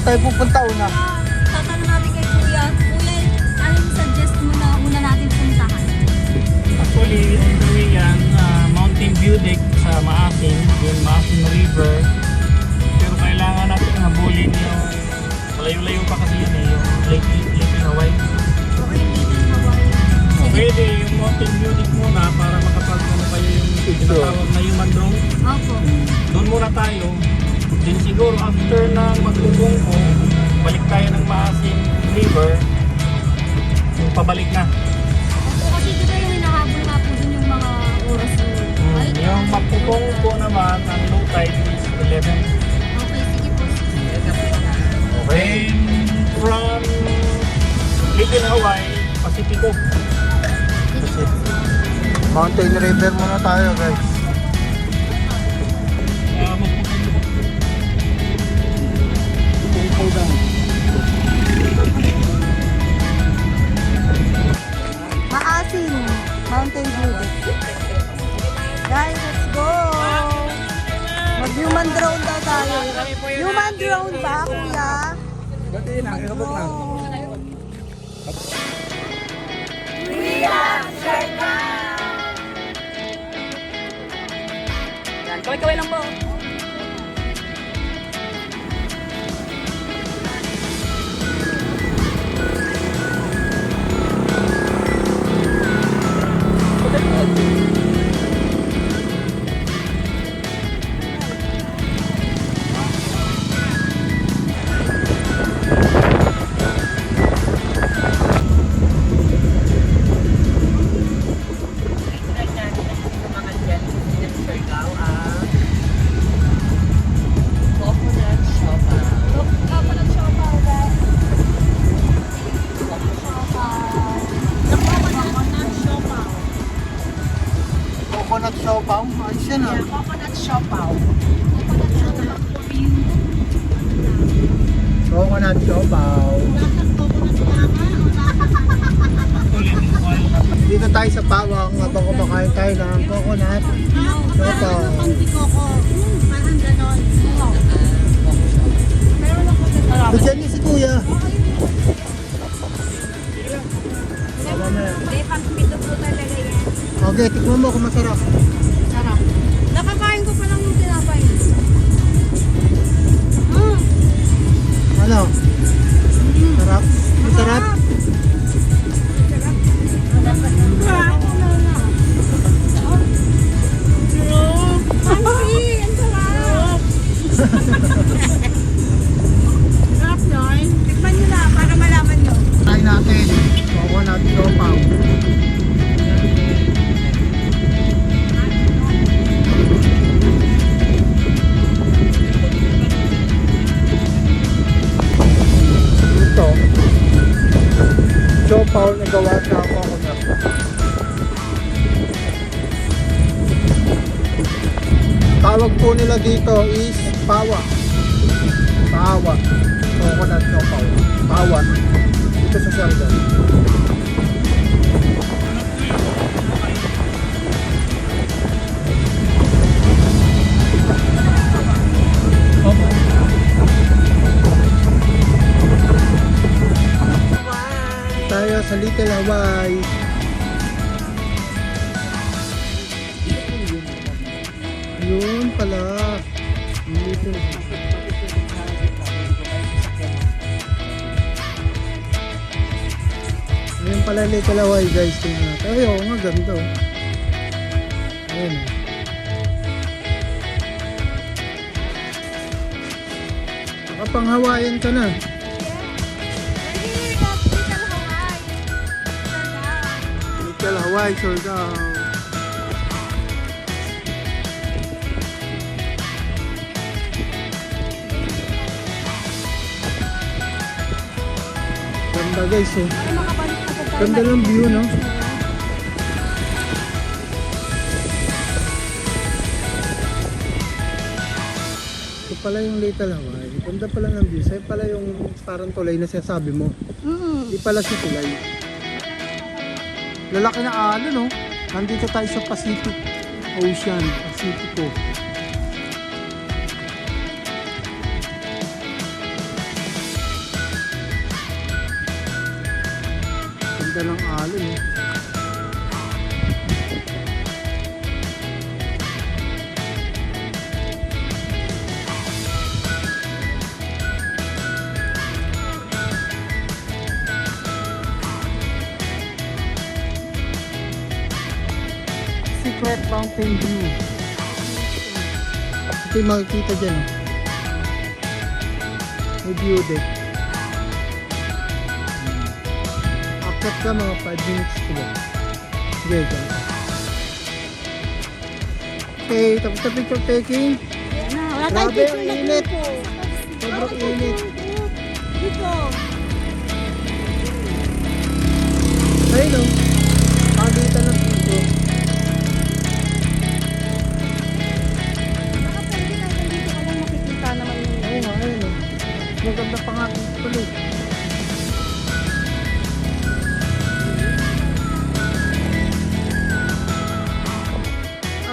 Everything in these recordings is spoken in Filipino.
tayo pupunta una? Tatanong natin kay Kuya. Kuya, anong suggest mo na una natin puntahan? Actually, on the way yan, Mountain View Deck sa Maasin, yung Maasin River. Pero kailangan natin habulin yung malayo-layo pa kasi yun eh, yung Lake Hawaii. Okay, Little Hawaii. So, pwede yung Mountain View Deck muna para makapag-ano kayo yung tinatawag na human drone. Opo. Doon muna tayo. Then siguro after ng magtutungko, balik tayo ng Maasin River. Yung pabalik na. Opo, kasi di ba yung hinahabol nga po dun yung mga oras mo? Yung magtutungko naman, ang low tide is 11. Okay, sige po. Okay. From Little Hawaii, Pacifico. Mountain River muna tayo guys. Magtutungko down. Maasin, Mountain View. Guys, let's go! Mag-human drone daw tayo. Human drone ba, kuya? Batiin na, ikabot na. Yan, kaway-kaway lang po. Coconut siopaw. Ayos yan ah. Coconut siopaw. Coconut siopaw. Dito tayo sa Pawang habang kumakain tayo ng coconut siopaw. Parang ganon. Bigyan niyo si kuya. Mamaya. Hindi, pang-pito po talaga yan. Okay, tikman mo kung masarap. Sarap. Nakakain ko pa lang yung tinapay. Ano? Sarap? Masarap? Sarap yun. Tikman nyo na para malaman nyo. Tayo natin. Coconut siopaw. Ito. Siopaw na gawa sa coconut. Tawag po nila dito is pawa. Pawa. Coconut siopaw. Pawa. Dito sa Siargao. Tayo sa Little Hawaii. Yun pala. Little Ayun pala Little Hawaii guys. Tingnan natin. Ay, oo nga, ganda oh. Ayun oh. Nakapang Hawaiian ka na. Little Hawaii, Siargao. Ganda guys oh. Ganda ng view no. Ito pala yung Little Hawaii. Ganda pala ng view. Sa'yo pala yung parang tulay na sinasabi mo. Hindi pala si tulay. Lalaki na ano no. Nandito tayo sa Pacific Ocean. Pacifico. Ganda ng alon eh. Secret Mountain View. Ito yung makikita dyan. Oh. May view deck. Akit ka mga 5 minutes ko ba? Sige, dyan. Okay, tapos na picture taking. Wala tayong Grabe, picture na ang init. grupo. Sobrang init. Dito. Ayun o. Pagitan ng picture. Baka pwede na dito ka lang makikita naman yung Oo nga, ayun o. Maganda pa nga tuloy.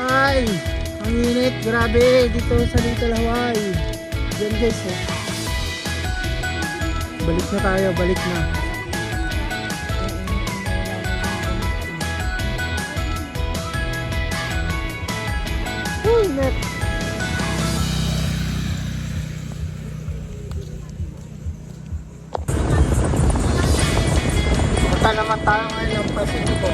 Ay! Ang init, grabe, dito sa Little Hawaii. Diyan guys, oh. Balik na tayo, balik na. Init. Punta naman tayo ngayon ng Pacifico.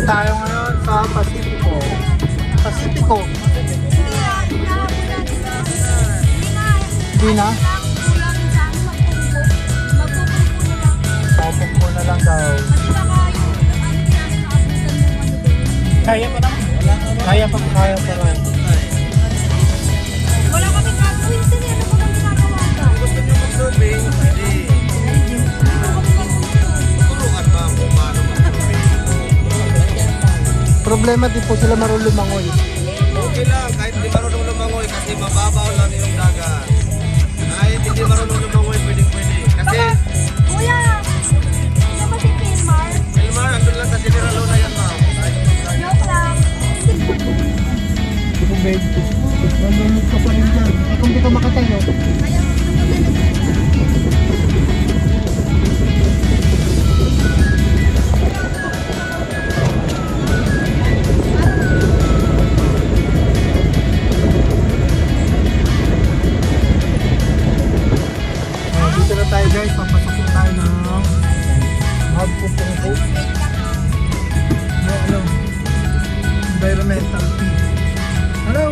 Tayo ngayon sa Pacifico. Pacifico. Hindi na? Papagpo na lang daw. Kaya pa naman. Kaya pa lang. Wala kami gagawin sila. Ano mo nang ginagawa ka? Gusto nyo mag-survey? Pwede. Tulungan ba kung paano mag-survey? Problema din po sila marunong lumangoy. Okay lang, kahit hindi marunong lumangoy kasi mababaw lang yung dagat. Kahit hindi marunong lumangoy, pwede. Kasi, Kuya! Ano ba si Pilmar? Wilmar, andun lang sa General Luna yan, ma'am. Joke lang. Hindi ko medyo. Nandunod ka pa rin dyan. At kung di ka makatayo. Dito na tayo guys. Papasok tayo ng Magpupungko. Ano? Environmental fee. Hello,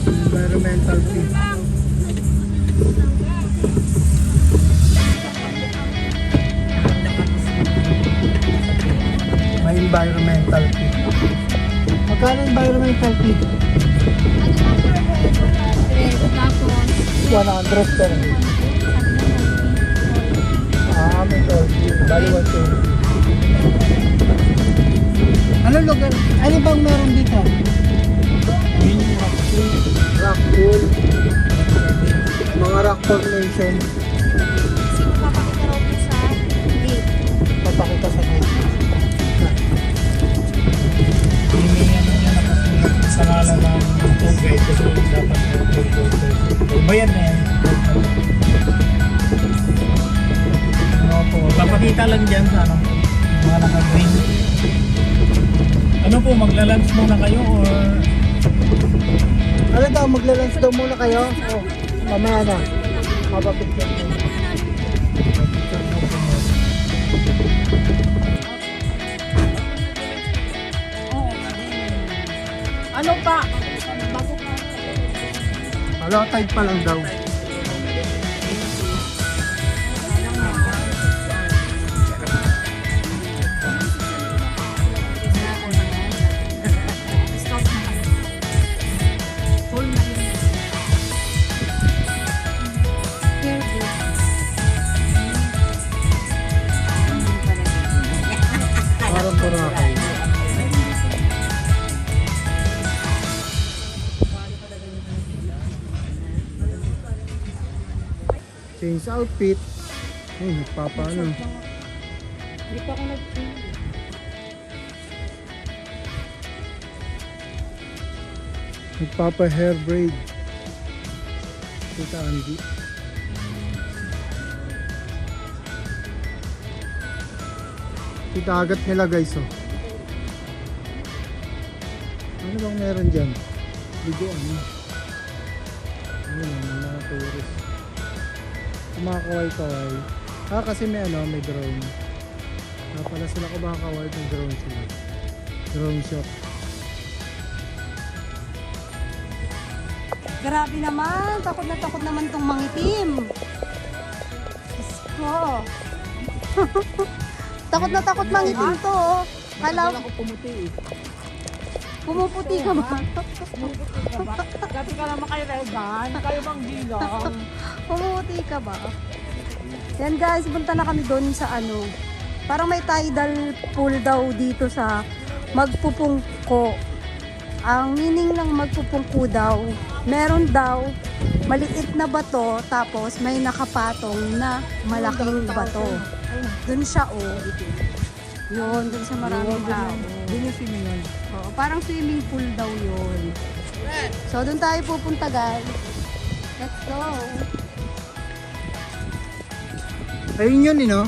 environmental fee. May environmental fee. Magkano environmental fee? 100 per day. May toll fee. Bali 120. Ano lugar? Ano bang meron dito? Rock pool. Mga rock formation. Sino papakita raw po sa gate? Papakita sa gate. Hindi ano niya nakasulat sa ngalan ng tour guide kasi dapat bayad na yan. Opo, papakita lang dyan sa ano, mga naka-green. Ano po, magla-lunch muna kayo or Ano daw, magla-lunch daw muna kayo? O, mamaya na. Mapapicture mo. Mapapicture mo po mo. Ano pa? Bago ka. Hello, tide pa lang daw. Parang Boracay. Change outfit. Ay, nagpapaano. Hindi pa ako Nagpapa hair braid. Tita Andy. Tita agat nila guys oh. Ano bang meron dyan? Bigoan mo. Ano yung mga tourist. Kumakaway-kaway. Kasi may may drone. Pala sila kumakaway ng drone sila. Drone shot. Grabe naman, takot naman tong mangitim. Diyos ko. takot mangitim to. Oh. Kala ko pumuti eh. pumuputi ka ba? Dati ka naman kayo Regan. Kayo bang gilang? Pumuputi ka ba? Yan guys, punta na kami doon sa parang may tidal pool daw dito sa Magpupungko. Ang meaning ng Magpupungko daw, meron daw maliit na bato tapos may nakapatong na malaking bato. Doon siya Yun, doon sa maraming tao. Oo, parang swimming pool daw yun. So doon tayo pupunta guys. Let's go. Ayun yun no?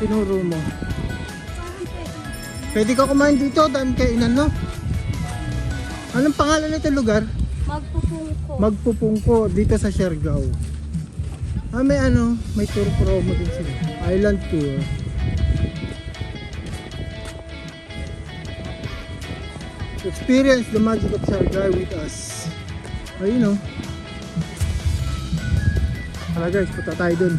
Tinuro mo. Pwede ka kumain dito, dami kainan no? Anong pangalan nito lugar? Magpupungko. Magpupungko dito sa Siargao. May tour promo din sila. Island tour. Experience the magic of Siargao with us. Ayun Tara guys, punta tayo dun.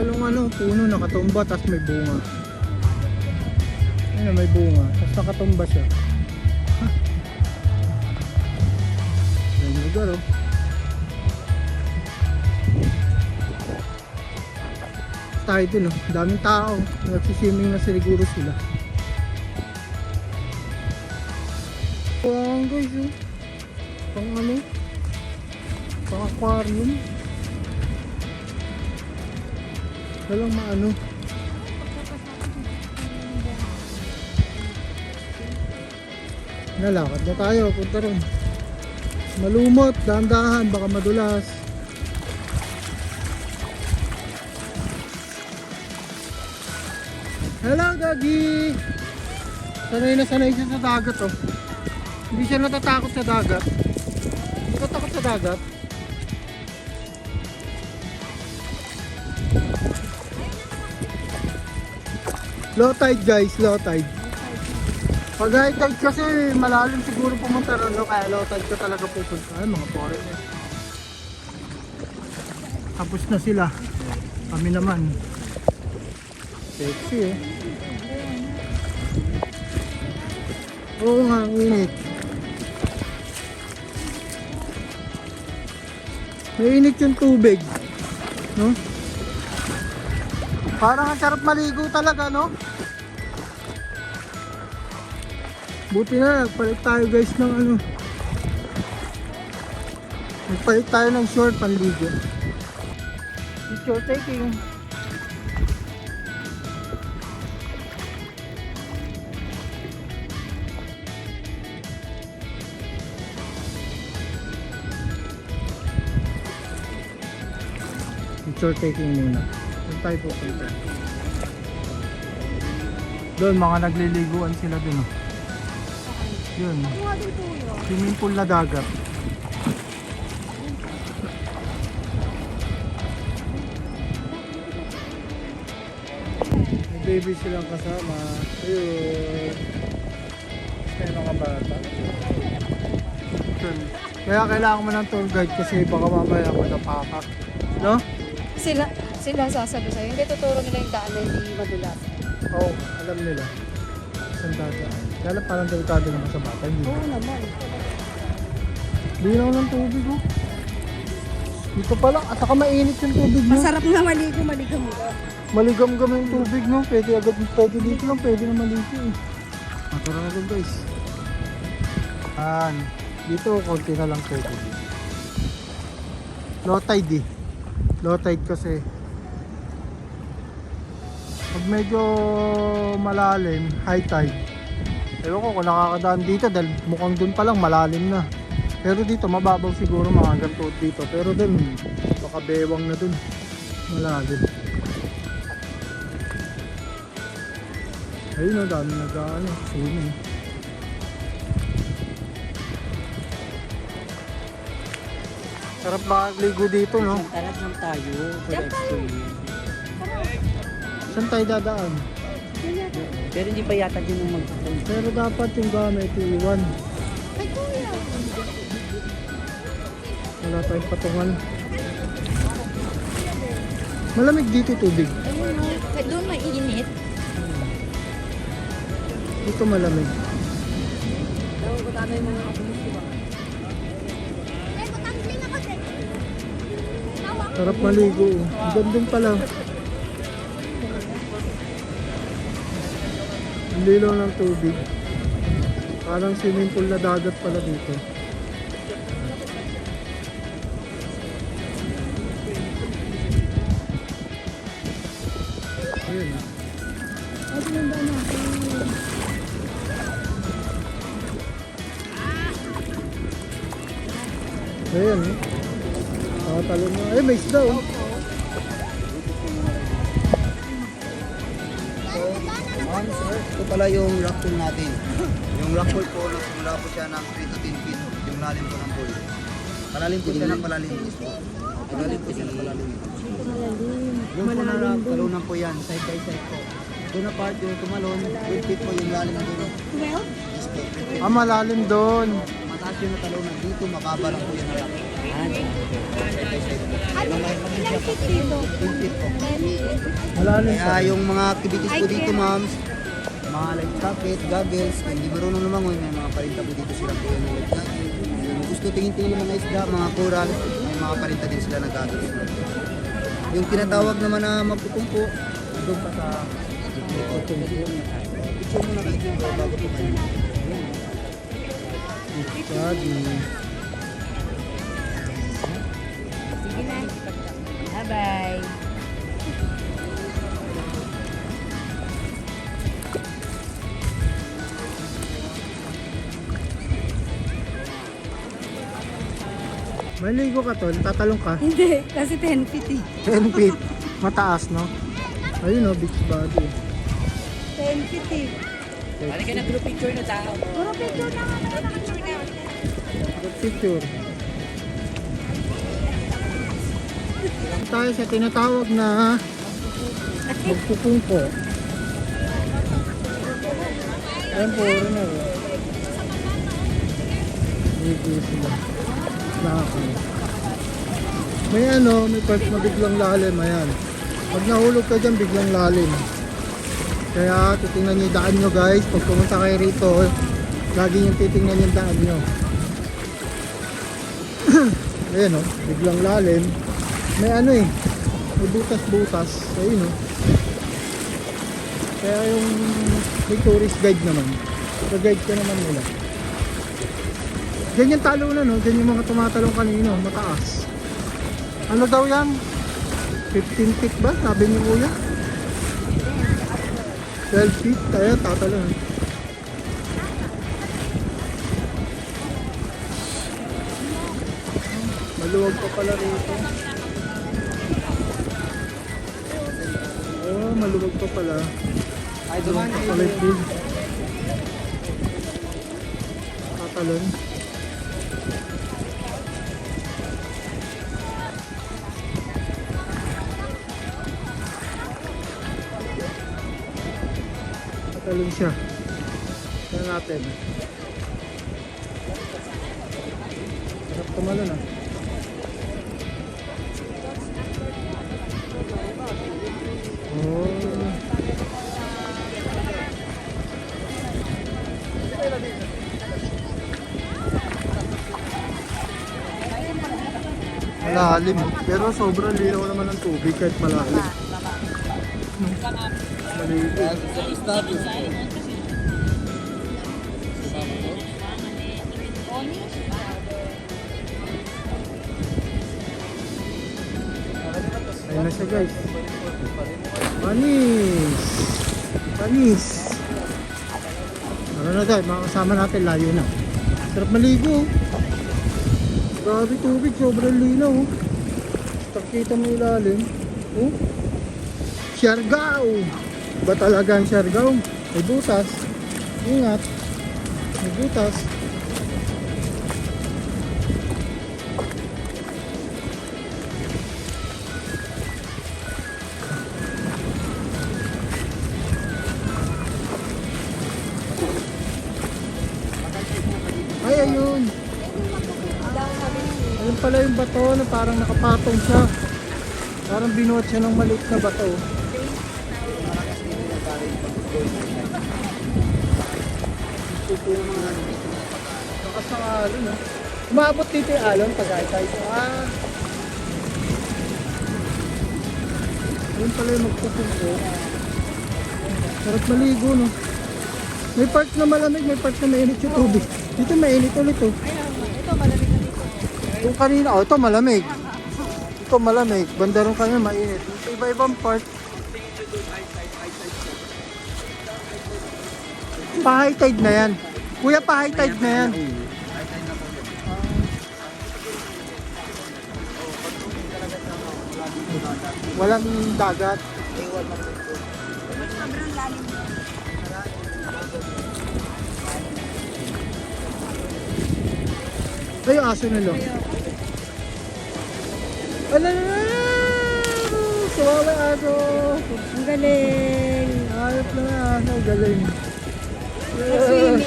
Talong puno nakatumba tapos may bunga. Ayun may bunga tapos nakatumba siya. Yan yung lugar tayo dun daming tao. Nagsiswimming na siguro sila. Wow guys pang pang aquarium. Walang Nalakad na tayo, punta ron. Malumot, dahan-dahan, baka madulas. Hello, Gagi! Sanay na sanay siya sa dagat Hindi siya natatakot sa dagat. Hindi ka takot sa dagat. Low tide guys, low tide. Pag high tide kasi malalim siguro pumunta ron kaya low tide ka talaga pupunta. Ay mga foreigner. Tapos na sila. Kami naman. Sexy Oo nga, ang init. Mainit yung tubig. No? Parang ang sarap maligo talaga, no? Buti na, nagpalit tayo guys ng Nagpalit tayo ng short panligo. Picture taking. Picture taking muna. Doon tayo pupunta. Doon mga nagliliguan sila doon. Yun. Swimming pool na dagat. May baby silang kasama. Ayun. Kaya mga bata. Kaya kailangan mo ng tour guide kasi baka mamaya magkapapak. No? Sila sasabi sa'yo. Hindi tuturo nila yung daan na hindi madulas. Oo, alam nila. Saan dadaan. Kaya parang delikado naman sa bata. Hindi. Oo naman. Linaw ng tubig Dito pa lang, saka mainit yung tubig no? Masarap na maligo, maligam mo. Maligam-gam yung tubig no? Pwede dito lang, pwede na maligo Tara na dun guys. Dito konti na lang tubig. Low tide eh. Low tide kasi. Pag medyo malalim, high tide. Ewan ko kung nakakadaan dito dahil mukhang dun pa lang malalim na. Pero dito mababaw siguro mga hanggang tuhod dito. Pero dun baka bewang na dun. Malalim. Ayun na dami nag-ano. Swimming. Sarap makagligo dito, no? Talag lang tayo. For experience. Saan tayo dadaan? Pero hindi pa yata din yung magpupunta. Pero dapat yung gamit iiwan. Ay, kuya. Wala tayong patungan. Malamig dito tubig. Ayun, no. Doon mainit. Dito malamig. Sarap maligo. Ang gandun pala. Ang lilo ng tubig. Parang swimming pool na dagat pala dito. Ayun. Ayan. Talon na. Ay, may isda oh. Ma'am, sir, ito pala yung rock pool natin. Yung rock pool po, nagsimula po siya ng 3 to 10 feet. Yung lalim po ng pool. Palalim po siya ng palalim. Palalim po siya ng palalim. Yung po na rock, talunan po yan, side by side po. Doon na part yung tumalon, 12 feet po yung lalim na doon. 12? Yes po, 12 feet. Malalim doon. Mataas yung natalunan dito, mababa lang po yung rock. Ano? Ilang feet dito? 12 feet po. Malalim Kaya pa. yung mga activities po dito, ma'am, mga life jacket, goggles, kung hindi marunong lumangoy, may mga parinta po dito sila po yung life jacket. Yung gusto tingin-tingin ng mga isda, mga coral, may mga parinta din sila na goggles. Yung tinatawag naman na magpupumpo, doon pa sa picture mo na kayo bago po kayo. Daddy. Sige na. Bye-bye. Maligo ka tol, tatalong ka. Hindi, kasi 10 feet eh. 10 feet. Mataas, no? Ayun no, beach body. 10 feet eh. Balik ka na group picture na tao. Puro picture na nga naman. Good picture. Tayo sa tinatawag na magpupungko. Ayan po, rin na. Ligo sila. May may part na biglang lalim, ayan. Pag nahulog ka dyan, biglang lalim. Kaya titingnan nyo yung daan nyo guys. Pag pumunta kayo rito, lagi nyo titingnan yung daan nyo. Ayan biglang lalim. May may butas-butas. Ayun Kaya yung may tourist guide naman. Pag-guide ka naman nila. Diyan yung talunan, diyan yung mga tumatalong kanino, mataas. Ano daw yan? 15 feet ba? Sabi niyo kuya? 12 feet, kaya tatalon. Maluwag pa pala rito. Oh, maluwag pa pala. Ay, dumaan Pa pala yung tatalon. Talon siya. Tignan natin. Sarap tumalon Oh. Malalim. Pero sobrang linaw naman ng tubig kahit malalim. Maligo. Ayun na siya guys. Panis! Panis! Ano na guys, mga kasama natin, layo na. Sarap maligo. Grabe tubig, sobrang linaw. Kita mo ilalim. Oh? Siargao! Ba talaga ang siargao? May butas. Ingat. May butas. Ay, ayun. Ayun pala yung bato na parang nakapatong siya. Parang binuhat siya ng maliit na bato. Lakas ng alon, no? Umabot dito yung alon pag tayo. Ayun pala yung magpupunto. Sarap maligo, no? May part na malamig, may part na mainit yung tubig. Dito mainit ulit, oh. Ito, malamig na dito. Yung kanina, oh, ito malamig. Ito malamig. Banda rin kanina mainit. Iba-ibang part. Pa-high tide na yan. Kuya, pa-high tide na yan. Walang dagat. Sobrang lalim. Ito yung aso nilo. Ala! Suwawa aso! Ang galing. Ayop na nga aso. Galing. Swimming.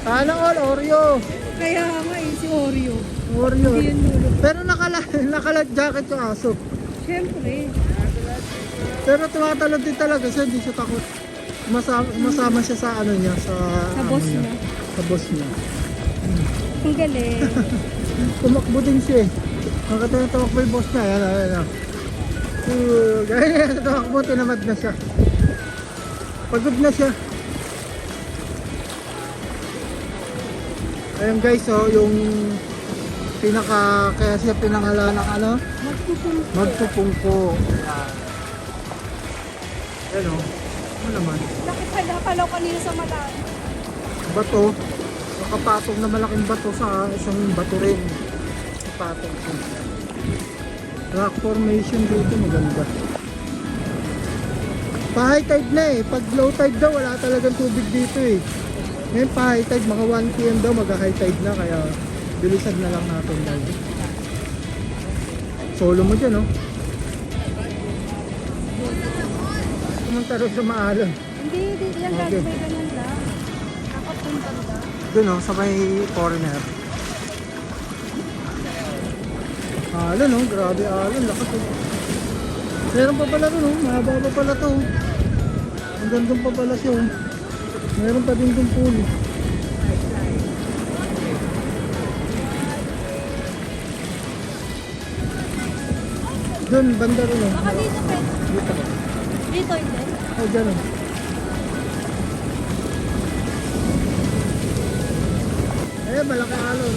Sana all Oreo. Kaya nga si Oreo. Oreo. Hindi yun nulo. Pero nakalat jacket yung aso. Siyempre. Pero tumatalon din talaga siya. Hindi siya takot. Masama siya sa ano niya. Sa boss niya. niya. Sa boss niya. Ang galing. Tumakbo din siya eh. Nakita na tumakbo yung boss niya. Ayan, ayan. Ganyan, tumakbo, tinamad na siya. Pagod na siya. Ayan guys, oh, yung kaya siya pinangalan ng ano? Magpupungko. Ayan oh. Ano naman? Nakipalaw kanina sa mata. Bato. Nakapatong na malaking bato sa isang bato rin. Patong siya. Rock formation dito maganda. Pa-high tide na eh. Pag low tide daw wala talagang tubig dito eh. Ngayon pa-high tide, mga 1 PM daw mag-high tide na kaya bilisan na lang natin guys. Solo mo dyan oh. Pumunta rin sa maalon. Hindi, yan Okay. guys, may ganyan lang. Nakapunta ba? Doon oh, sa may corner. Alon oh, grabe alon, lakas oh. Meron pa pala doon oh, mahaba pa pala to. Hanggang doon pa pala siya oh. Meron pa din doon pool. Doon, banda rin oh. Baka dito pwede. Dito ba? Dito hindi. Oh, dyan oh. Ayan, malaki alon.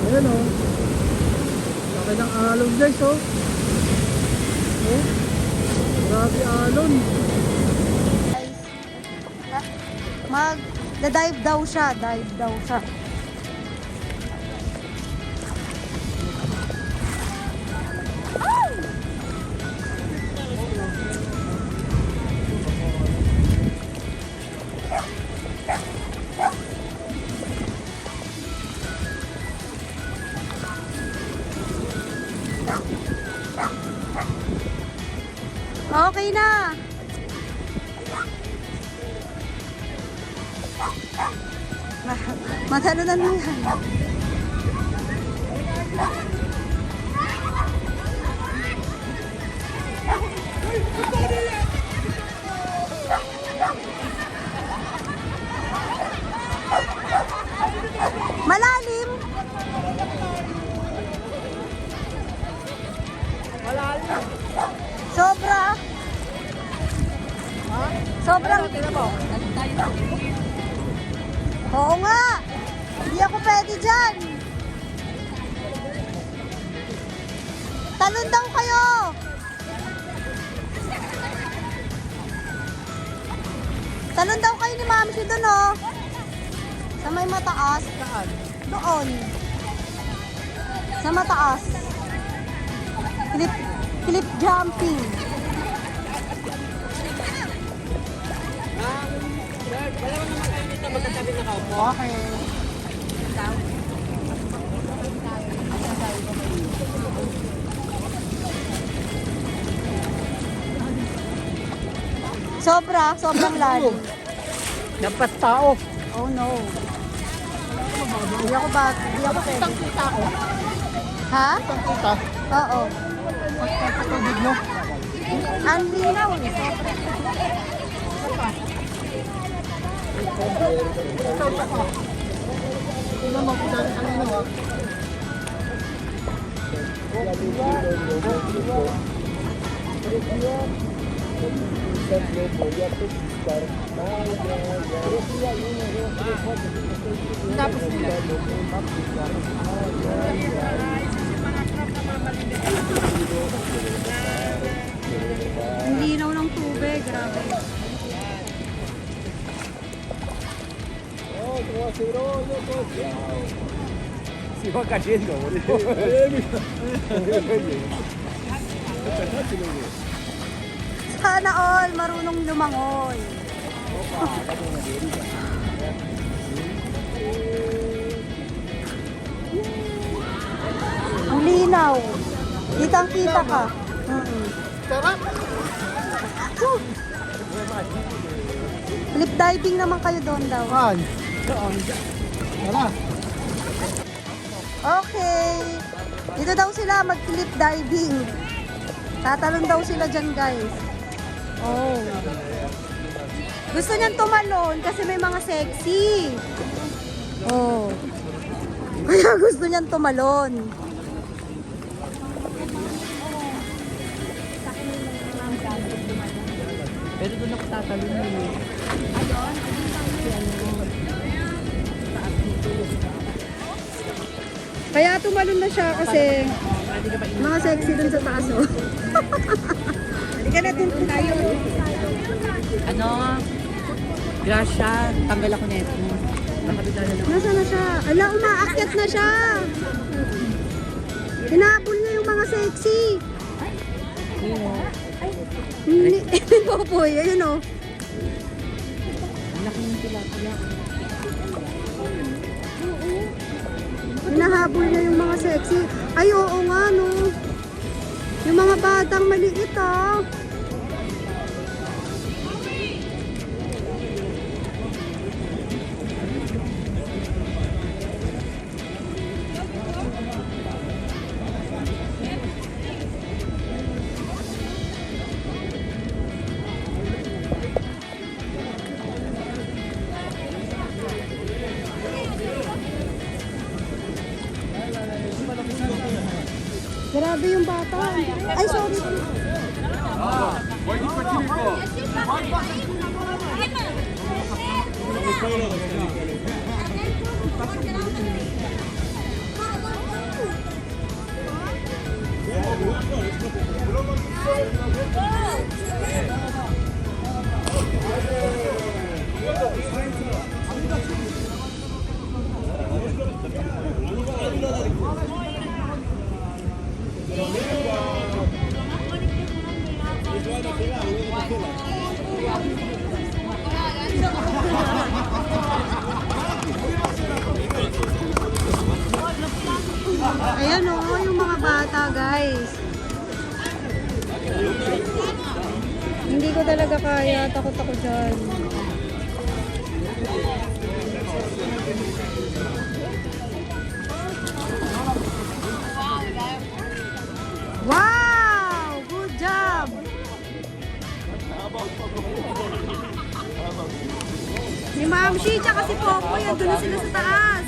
Ayan oh. Laki ng alon guys oh. Oh. Grabe alon. Dive daw siya, dive daw siya. Okay na. Matalo na yan. Malalim. Sobra. Sobrang. Oo nga! Hindi ako pwede dyan! Talon daw kayo! Talon daw kayo ni Ma'am si doon, oh! Sa may mataas. Saan? Doon. Sa mataas. Clip jumping. Okay. Sobrang lalim. Dapat tao. Oh no. Hindi ako pwede. Kita ko. Ha? Kita. Oo. Pagkakita tubig mo. Ang linaw. Tingnan mo kung saan kanino ha. Tapos nila. Ang linaw ng tubig. Grabe. Si va cayendo, boludo. Sana all marunong lumangoy. Ang linaw. Kitang-kita ka. Sarap. Lip diving naman kayo doon daw. Saan? Tara. Okay. Dito daw sila mag-lip diving. Tatalon daw sila dyan, guys. Oh. Gusto niyan tumalon kasi may mga sexy. Oh. Kaya gusto niyan tumalon. Pero doon ako tatalon yun. Kaya tumalon na siya kasi mga sexy dun sa taas, oh. Halika na, dun tayo. Ano? Grasya, tanggal ako neto. Nakabita na lang. Nasaan na siya? Ala, umaakyat na siya. Hinabol niya yung mga sexy. Hindi. Popoy, ayun, oh. Ang laki ng tilapia. Hinahabol niya yung mga sexy. Ay, oo nga, no. Yung mga batang maliit, ah. Grabe yung bata. Ay, sorry. Ayan, oh, yung mga bata, guys. Hindi ko talaga kaya. Takot ako dyan. Wow! Good job! Si Ma'am Shi, tsaka si Popoy, andun na sila sa taas.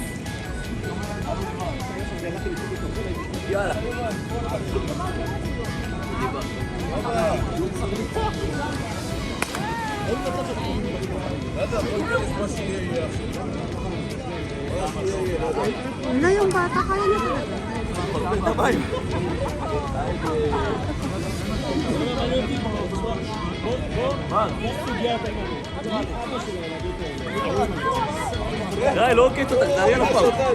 Wala yung bata, kaya na talaga. Dai, lo che tu dai una pausa.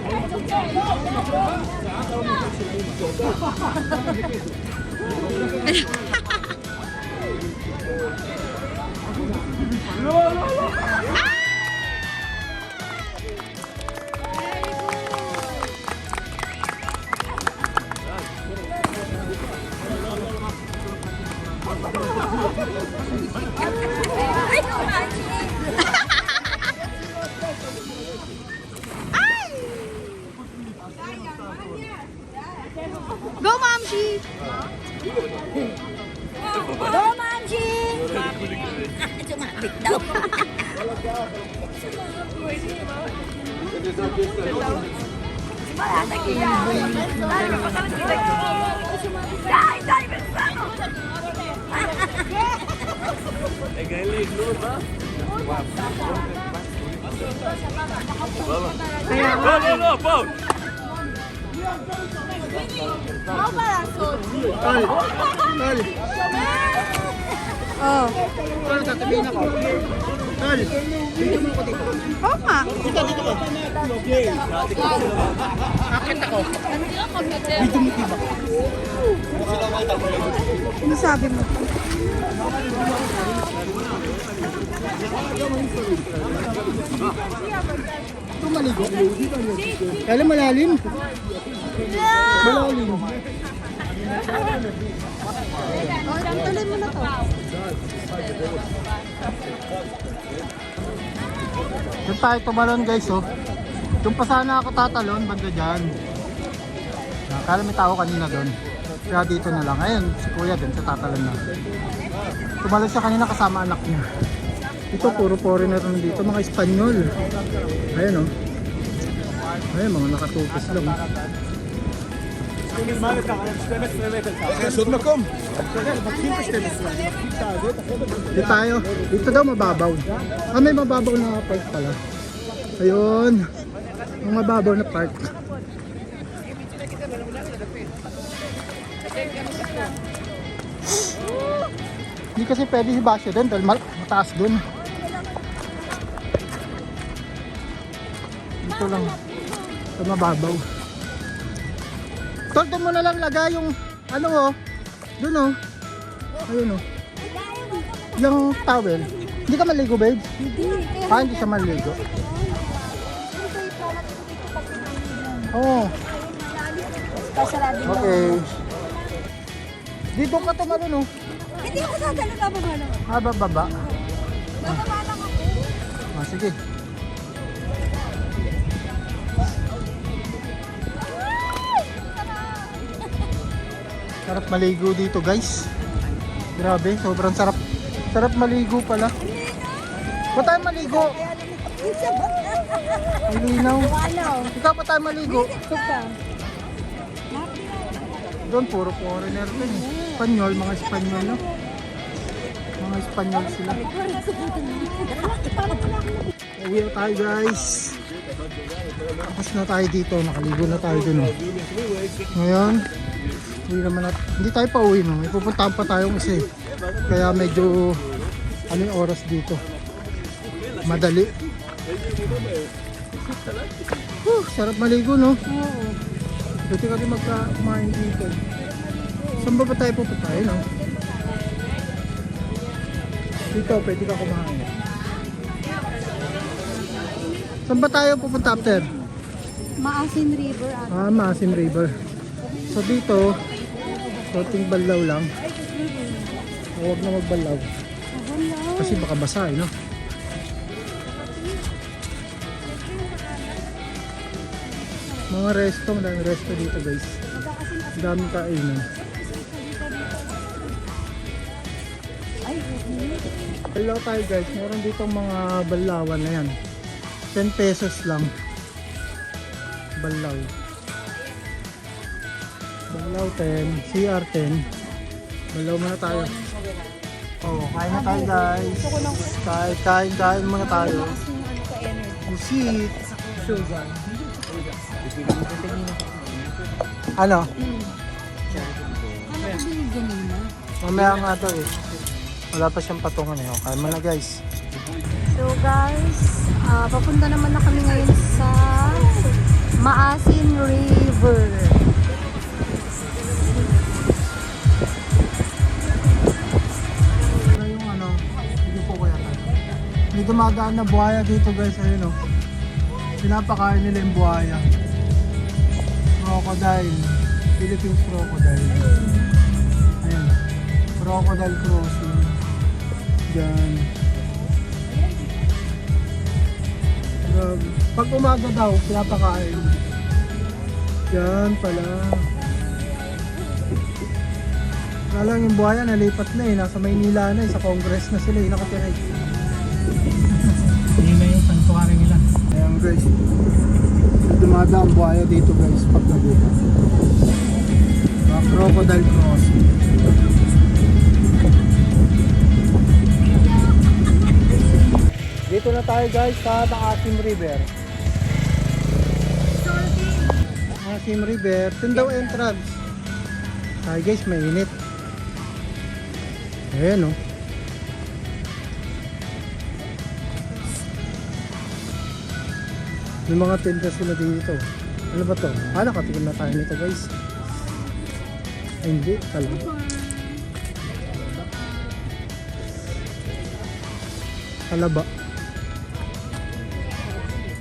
Go, Mamshi! Go, Mamshi! Sumatik daw. È galing, no ba? No, no, no, Paul. Oh. Pero tatabihin ako. Tol, dito mo ako dito. Oo nga. Dito ka. Akit ako. Dito mo diba? Ano sabi mo? Ito maligo. Kala malalim. Malalim. Oh, tuloy mo na to. Doon tayo tumalon guys oh. Doon pa sana ako tatalon, banda dyan. Kala may tao kanina doon. Kaya dito na lang. Ayun, si kuya doon sa tatalon na. Tumalon siya kanina kasama anak niya. Ito puro foreigner na dito, mga Espanyol. Ayun oh. Ayun, mga nakatupis lang. Dito tayo. Dito daw mababaw. Ah, may mababaw na park pala. Ayun. Ang mababaw na park. Hindi kasi pwede si Basyo doon dahil mataas doon. Dito lang. Ito mababaw. Tol, doon mo na lang lagay yung ano oh. Doon oh. Ayun oh. Yung towel. Hindi ka maligo, babe? Hindi. Ah, hindi siya maligo. Oo. Okay. Dito ka tumalon oh. Hindi ako dadalo na baba lang. Ah, bababa. Bababa lang ako. Ah, sige. Sarap maligo dito, guys. Grabe, sobrang sarap. Sarap maligo pala. Ba't tayo maligo? Ang linaw. Ikaw pa tayo maligo? Doon, puro foreigner din eh. Espanyol, mga Espanyol, no? Mga Espanyol sila. Uwi na tayo, guys. Tapos na tayo dito. Nakaligo na tayo dun, oh. Ngayon, uwi naman natin. Hindi tayo pa uwi, no? May pupuntahan pa tayong isa eh. Kaya medyo, ano yung oras dito? Madali. Sarap maligo, no? Oo. Dito ka rin magka-kumain dito. Saan ba tayo pupunta? Ayun, no? Dito, pwede ka kumain. Saan ba tayo pupunta after? Maasin River at Ah, Maasim River. So dito, konting balaw lang. Huwag na magbalaw. Kasi baka basa, no? Mga resto, madaming resto dito, guys. Ang daming kainan. Balaw tayo, guys. Meron dito mga balawan na yan. 10 pesos lang. Balaw. Balaw 10, CR 10. Balaw muna tayo. Oh, kain na tayo, guys. Kain muna tayo. Pusit. Sugar. Ano? Ano ko binigyan nila? Mamaya nga to eh. Wala pa siyang patungan eh. Okay mo na guys. So guys, papunta naman na kami ngayon sa Maasin River. Ano yung ano? Hindi po kaya tayo. May dumadaan na buhaya dito guys. Ayun o. Pinapakain nila yung buhaya. Crocodile. Philippines crocodile. Ayun. Crocodile crossing. Diyan. Grabe. Pag umaga daw, pinapakain. Yan pala. Alam yung buhaya, nalipat na eh. Nasa Maynila na eh. Sa Congress na sila eh. Nakatira eh. Yun na yung santuari nila. Ayan guys. Dumada ang buhaya dito guys. Pag gabi. Crocodile crossing. Dito na tayo guys sa Maasin River. Maasin River. Tindaw entrance. Ay guys, mainit. Ayan o. May mga tenda sila dito. Ano ba to? Nakatikim na tayo nito guys. Ay, hindi. Talaga. Kalaba.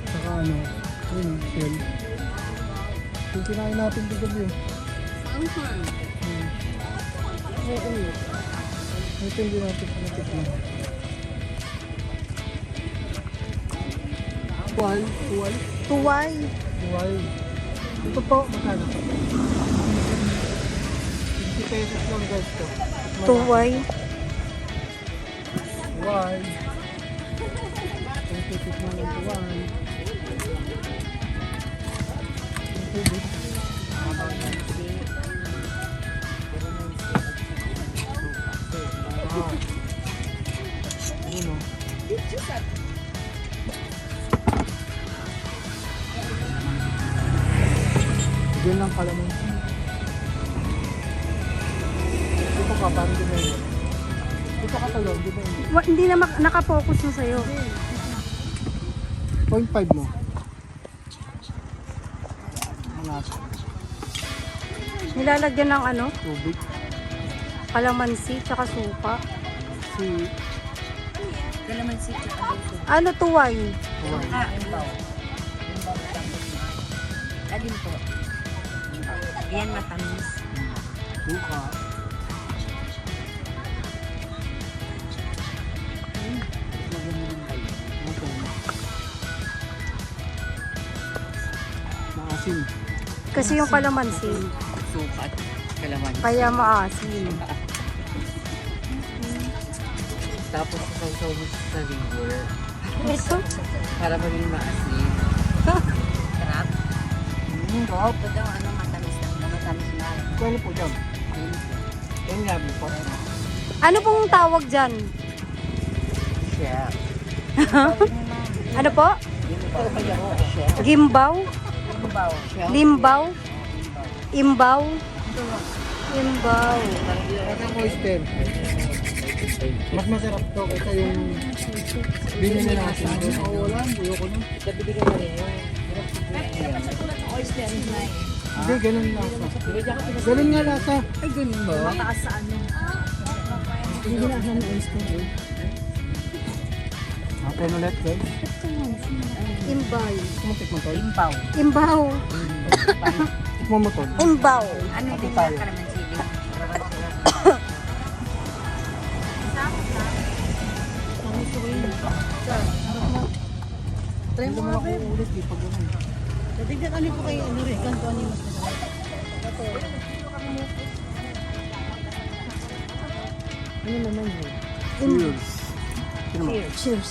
Saka ano. Ayun o. Shell. Yung kinain natin dito yun. Ito hindi natin panatikman. Tuwal. Tuway. Ito po, magkano? 50 pesos lang guys to. Tuway. Tuwal. Ang titik na ng tuwal. Ano? Diyan lang pala mo. Dito ka, parang di ba yun? Dito ka talon, di ba yun? Hindi na nakafocus na sa'yo. 0.5 mo. Wala siya. Nilalagyan ng ano? Tubig. Kalamansi, tsaka suka. Si Ano tuway? Tuwal. Alin po? Yan matamis. Duka. Maasim. Kasi yung kalamansi, Sukat. Kalaman. kaya maasim. Tapos sasaw mo sa river. Ito? Para maging maasin. Sarap. Sarap. Ito daw ano matamis na. Matamis na. Kaya po dyan. Yan nga po. Ano pong tawag dyan? Chef. Ano po? Ito kaya ko. Chef. Gimbaw? Limbaw. Chef. Limbaw? Imbaw? Imbaw. Parang oyster. Mas masarap to kaysa yung binili natin. Oo, wala. Ayoko nun. Nabili ko na rin yun. Hindi, ganun lasa. Ganun nga lasa. Ay, ganun ba? Mataas sa ano? Hindi ginasa ng oyster. Atin ulit guys. Imbay. Kumatik mo to. Limbaw. Imbaw. Tikmo mo to. Imbaw. Ano Ito din tayo. na kalaman sili? Try mo nga ako ulit eh pag ganun. Tignan ano po kayo ano rin? Ganto ano yung mas Ano naman yun? Cheers. Sino mo? Cheers.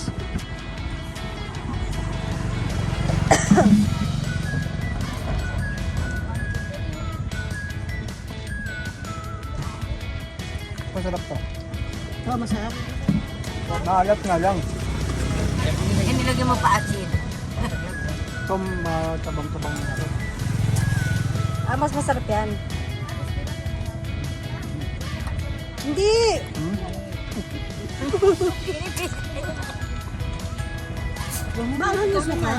Masarap to. masarap. Maalat nga lang. Eh, nilagyan mo pa asin. Ito matabang-tabang na ito. Ah, mas masarap yan. Hindi! Manghang ka.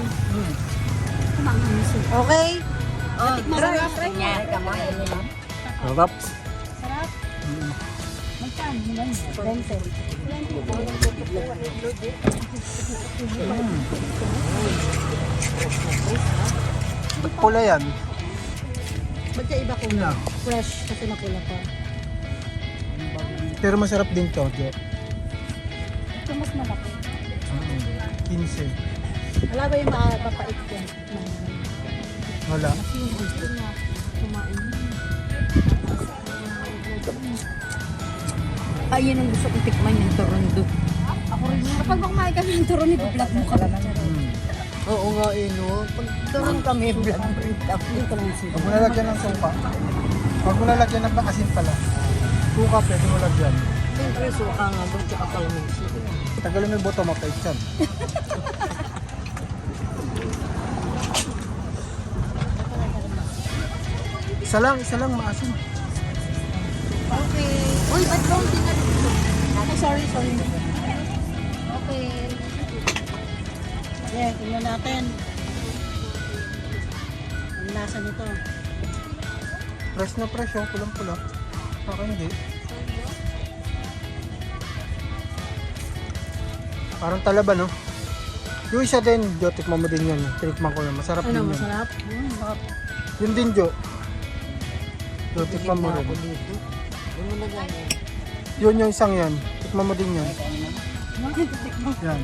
Okay. Oh, try. Sarap. Bente. Ba't pula yan? Ba't siya iba kung fresh kasi napula pa? Pero masarap din to, Jo. Ito mas malaki. 15. Wala ba yung mapapait yan? Wala. Kasi yung gusto na kumain. Ayun ang gusto kong tikman yung Toronto. Ako rin. Kapag kumain kami ng turon, ipa-vlog mo ka. Oo nga no. Pag turon kami, vlog mo rin kami. Huwag mo lalagyan ng suka. Huwag mo lalagyan ng asin pala. Suka, pwede mo lagyan. Siyempre, suka nga doon, tsaka kalamansi. Tagalin mo yung boto, mapait yan. Isa lang, maasim. Okay. Uy, ba't long din na dito? Okay, sorry. Okay. Yeah, tingnan natin. Ang lasa nito. Fresh na fresh, oh. Pulang-pula. Saka hindi. Parang talaba, no? Yung isa din, Jo, tikman mo din yan. Tinikman ko yan. Masarap din yan. Masarap? Yun din, Jo. Jo, tikman mo rin. Yun yung isang yan. Tikman mo din yan. Yan.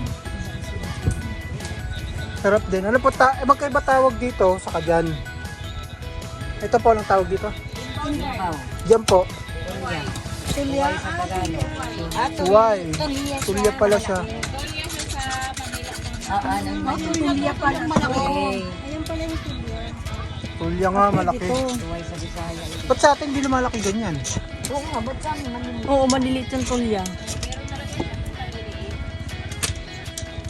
Sarap din. Ano po, magkaiba tawag dito sa kadyan. Ito po, anong tawag dito? Diyan po. Tulya? Why? Tulya pala siya. Tulya pa lang malaki. Ayan pala yung tulya. Tulya nga, malaki. Ba't sa atin hindi lumalaki ganyan? Oo, maliliit yung tulya.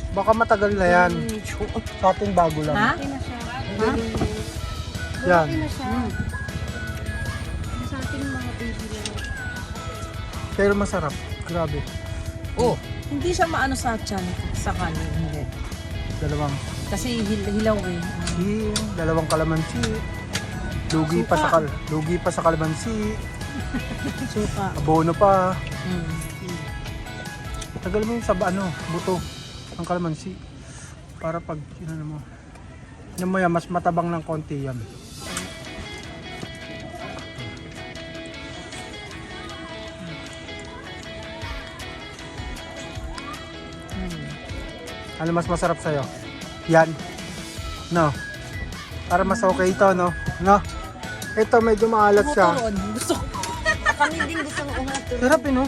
Baka matagal na yan. Sa atin bago lang. Ha? Okay na siya. Yan. Okay na siya. Sa ating mga baby na. Pero masarap. Grabe. Oo. Hindi siya maano sa tiyan, sa kanin. Hindi. Dalawang Kasi hilaw eh. dalawang kalamansi. Lugi pa sa kalamansi. Suka. Abono pa. Mm. Tagal mo yung sa buto ng kalamansi. Para pag mo. Yan mo yan, mas matabang ng konti yan. Ano mas masarap sa'yo? Yan. No. Para mas okay ito, no? No? Ito medyo maalat siya. Turon. Gusto ko. Kami din gusto ng uhat. Sarap no?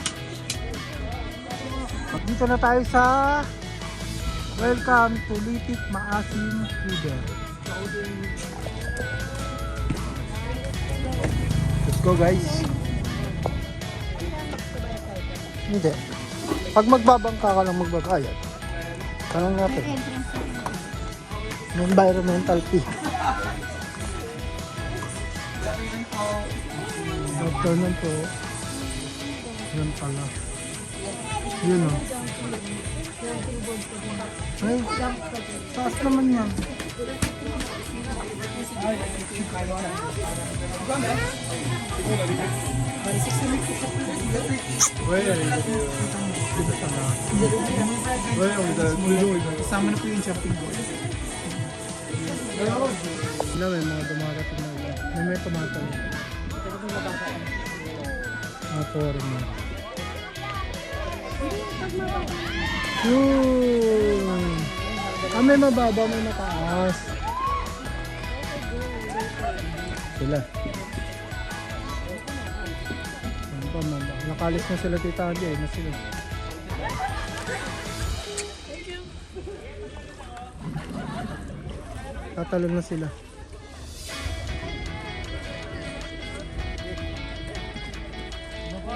Dito na tayo sa Welcome to Litik Maasim River. Let's go guys. Hindi. Pag magbabangka ka lang magbabayad. Tanong natin. Environmental fee. Afternoon po. Yan pala. Yun o. Ay, taas naman yan. Kasama na po yung shopping ko. Wala, may mga dumarating na ulan. May tumatang. Mga foreigner. Yun! May mababa, may mataas. Sila. Ano pa, nakalis na sila tita Adi, na sila. Tatalon na sila.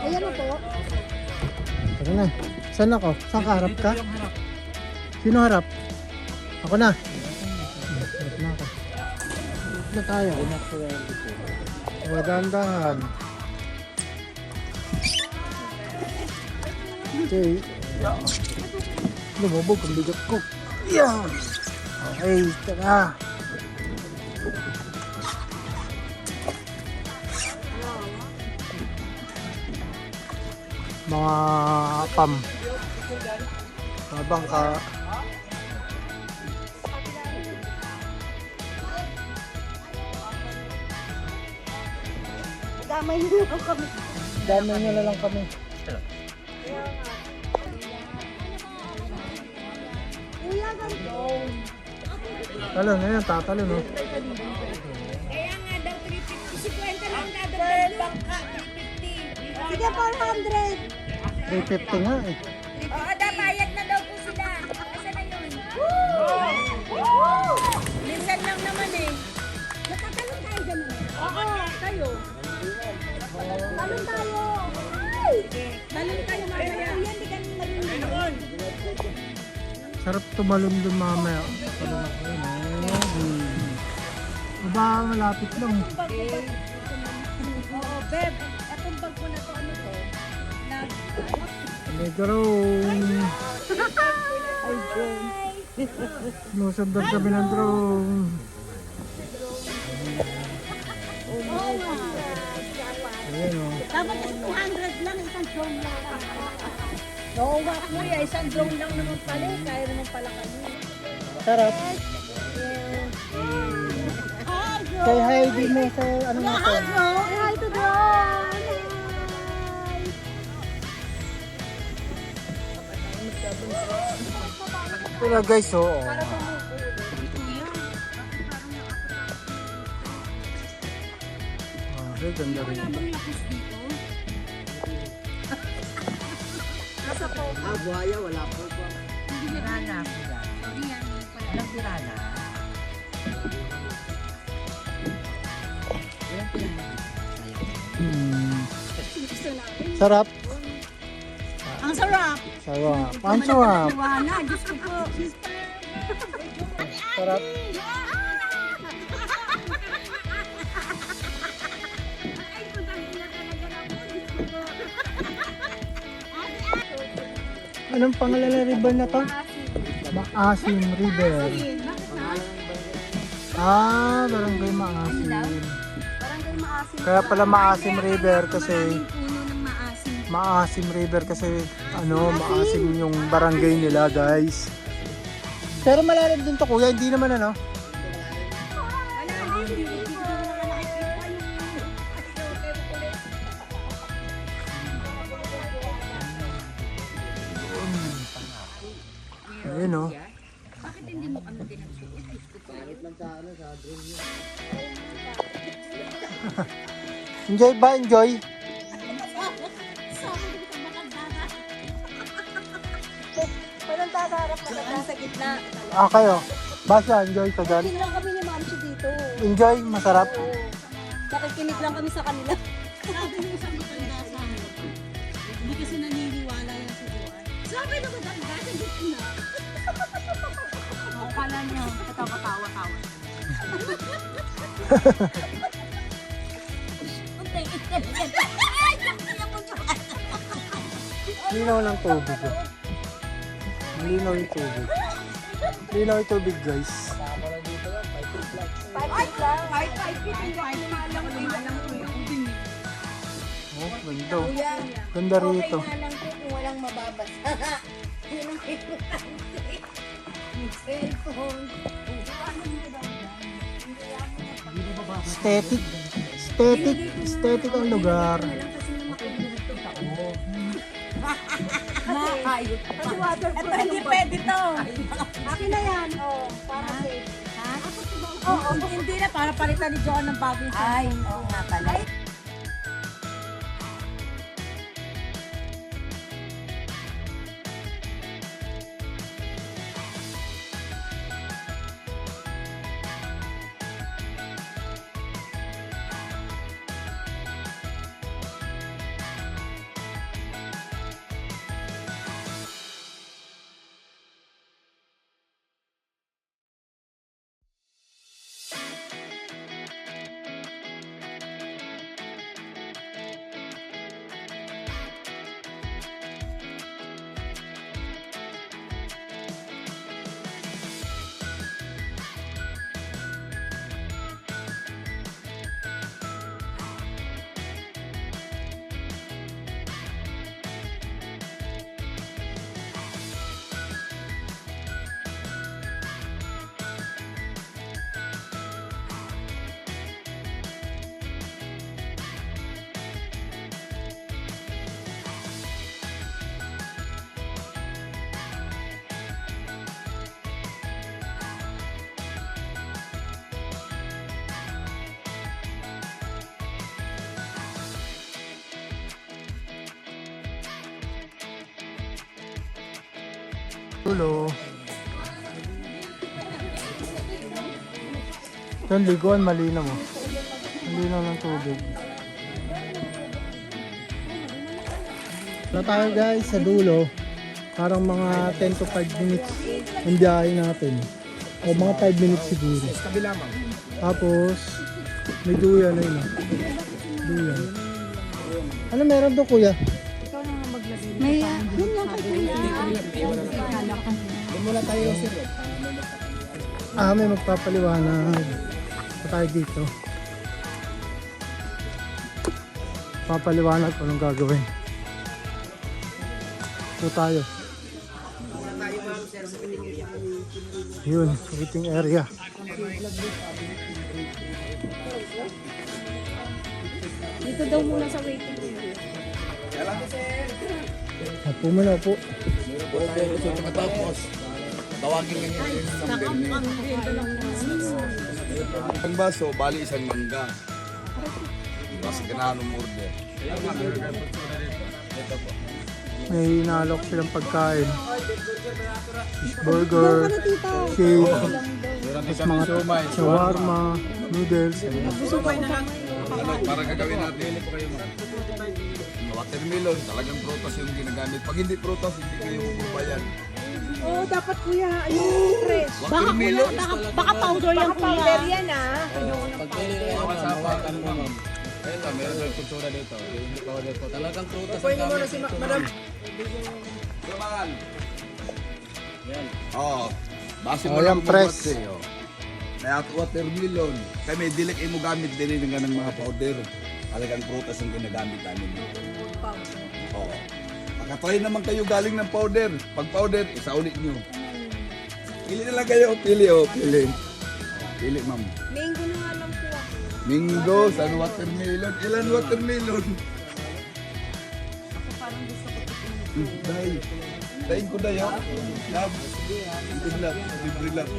Ayan na po. Tara na. Saan ako? Saan ka? Harap ka? Sino harap? Ako na. Harap na ako. Harap na tayo. Dahan-dahan. Okay. Lumubog ang bigat ko. Yan. Okay, tara. Mga pam. Mga bangka. Damay nyo lang kami. Dami nyo na lang kami. Kuya, ganito. Talon, ayan, tatalon, no? Kaya nga daw 350. Si Kwenta lang na daw bangka 350. Sige, 400. 350 nga eh. Oo, bayad na daw po sila. Asa na yun? Minsan lang naman eh. Nakatalon tayo ganun. Oo, kayo. Talon tayo. Talon kayo mamaya. Kuya, hindi kami marunong. Sarap tumalon dun mamaya. Talon ako yun, Aba, malapit lang. Oo, Beb. Etong bag ko na to, ano to? May drone. Sinusundan kami ng drone. Ayan o. Dapat 200 lang, isang drone lang. Oo nga, kuya. Isang drone lang naman pala. Kaya naman pala kami. Sarap. Say hi din mo sa ano mo to. Say hi to drone. Ito na guys, oo. Okay, ganda rin. Buhaya, wala po. Pirana. Walang pirana. Sarap. Ang sarap. Sarap. Ang sarap. Iwana, Diyos ko po. Sarap. Anong pangalan ng river na to? Maasim River. Ah, barangay Maasim. Barangay Maasim. Kaya pala Maasim River kasi Puno ng maasim. Maasim River kasi maasim yung barangay nila, guys. Pero malalim din to, kuya, hindi naman ano. Ayun o. Enjoy ba? Enjoy? Walang tatarap na nasa gitna. Ah, kayo. Basta, enjoy ka dyan. Hindi lang kami ni Mamsi dito. Enjoy, masarap. Nakikinig lang kami sa kanila. Sabi ng isang matanda sa amin, hindi kasi naniniwala yan si Joan. Sabi na matanda sa gitna. O, kala niya, katawa-tawa-tawa. Linaw ng tubig. Malinaw yung tubig. Linaw yung tubig, guys. 5 feet lang. 5 feet. Hindi ako lumalang kuya. Oh, ganda. Ganda rito. Okay nga lang po kung walang mababasa. Yun ang importante. Cellphone. Aesthetic. Aesthetic ang lugar. Kasi waterproof. Ito hindi pwede to. Akin na yan. Oh, para safe. Oo, hindi na para palitan ni Joan ng bagong cellphone. Ay, oo nga pala. Tulo. Ito ang liguan, malinaw mo. Malinaw ng tubig. Wala tayo guys sa dulo. Parang mga 10 to 5 minutes ang biyahe natin. O mga 5 minutes siguro. Tapos, may duyan na yun. Duyan. Ano meron doon kuya? May, yun lang kay kuya. May magpapaliwanag. Pa tayo dito. Papaliwanag kung anong gagawin. Ito tayo. Yun, waiting area. Dito daw muna sa waiting area. Upo mo na po. Ang baso, bali isang mangga. Mas ganahan ng order. May inalok silang pagkain. Burger, shake, tapos mga shawarma, noodles. Ano, para gagawin natin. Watermelon, talagang prutas yung ginagamit. Pag hindi prutas, hindi kayo magbabayad. Oh, dapat kuya, yung fresh. Watermelon, Baka powder yan Baka powder yan ah. ayun lang, meron ng kutsura dito. Hindi powder po. Talagang prutas. Pwede mo na si madam. Sumangan. Yan. Oo. Base mo Ayan, lang press. Kaya watermelon. Kaya may dilik mo gamit din ng ganang mga powder. Talagang prutas ang ginagamit namin dito. Oo. Makatry naman kayo galing ng powder. Pag powder, isaulit nyo. Pili na lang kayo. Pili o, pili. Pili ma'am. Mango na nga lang po ako. Mingo, san watermelon. Ilan watermelon? Dahil. Dahil ko dahil. Lab. Libre lab.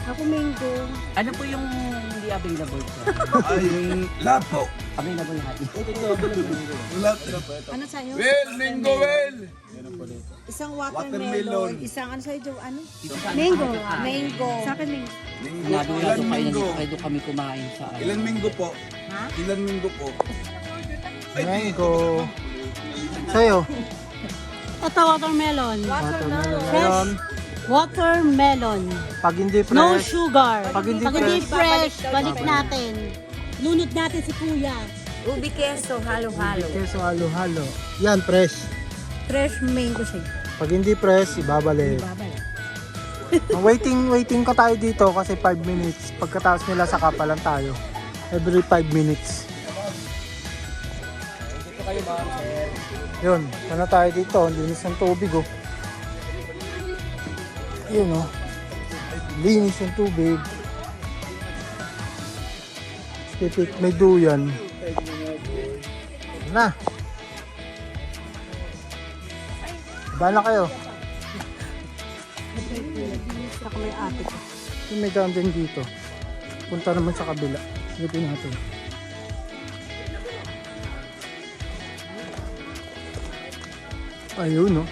Ako mango. Ano po yung hindi available po? Ay, yung lab po. Available lahat. Lab. Ano sa'yo? Well, mingo, well. Isang Watermelon. watermelon. Isang ano sa'yo, Jo? Ano? Mango. Mango. Sa akin mango. Mingo. Sinabi nga Ilan doon mingo? kayo doon kami kumain sa ano. Ilan mingo po? Ilan mingo po? Ay, Mango. Sa'yo. Ito, watermelon. Watermelon. Watermelon. Pag hindi fresh. No sugar. Pag hindi fresh, balik natin. Lunod natin si kuya. Ubi queso, halo-halo. Keso halo-halo. Yan, fresh. Fresh mango shake. Pag hindi fresh, ibabalik. Waiting ka tayo dito kasi 5 minutes. Pagkatapos nila saka pa lang tayo. Every 5 minutes. Yun, sana tayo dito. Ang linis ng tubig oh. Yun oh. Linis ng tubig. Tipik, may duyan. Na. Bala kayo. Saka may ate ko. Yung may daan din dito. Punta naman sa kabila. Silipin natin. Ayun no.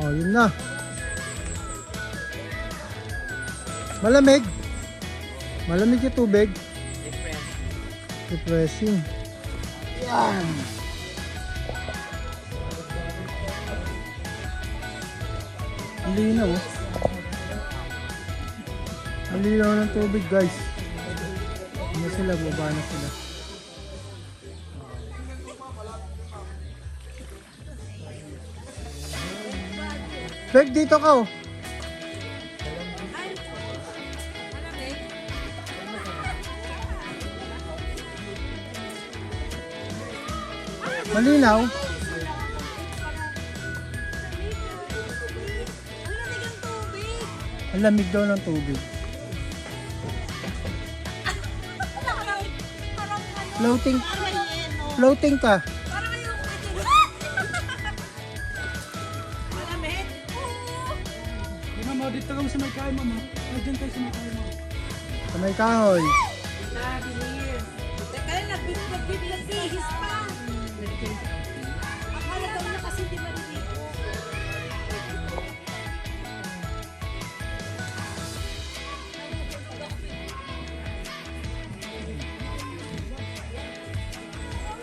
Oh, yun na. Malamig. Malamig yung tubig. Refreshing. Yan. Ang linaw. Ang linaw ng tubig guys. Ano sila? Baba na sila. Beg, dito ka oh. Malinaw. Ang lamig daw ng tubig. Floating. Floating ka. Sa may kahoy. Teka lang, nagbibiglas pa. Akala daw niya kasi di maliligo.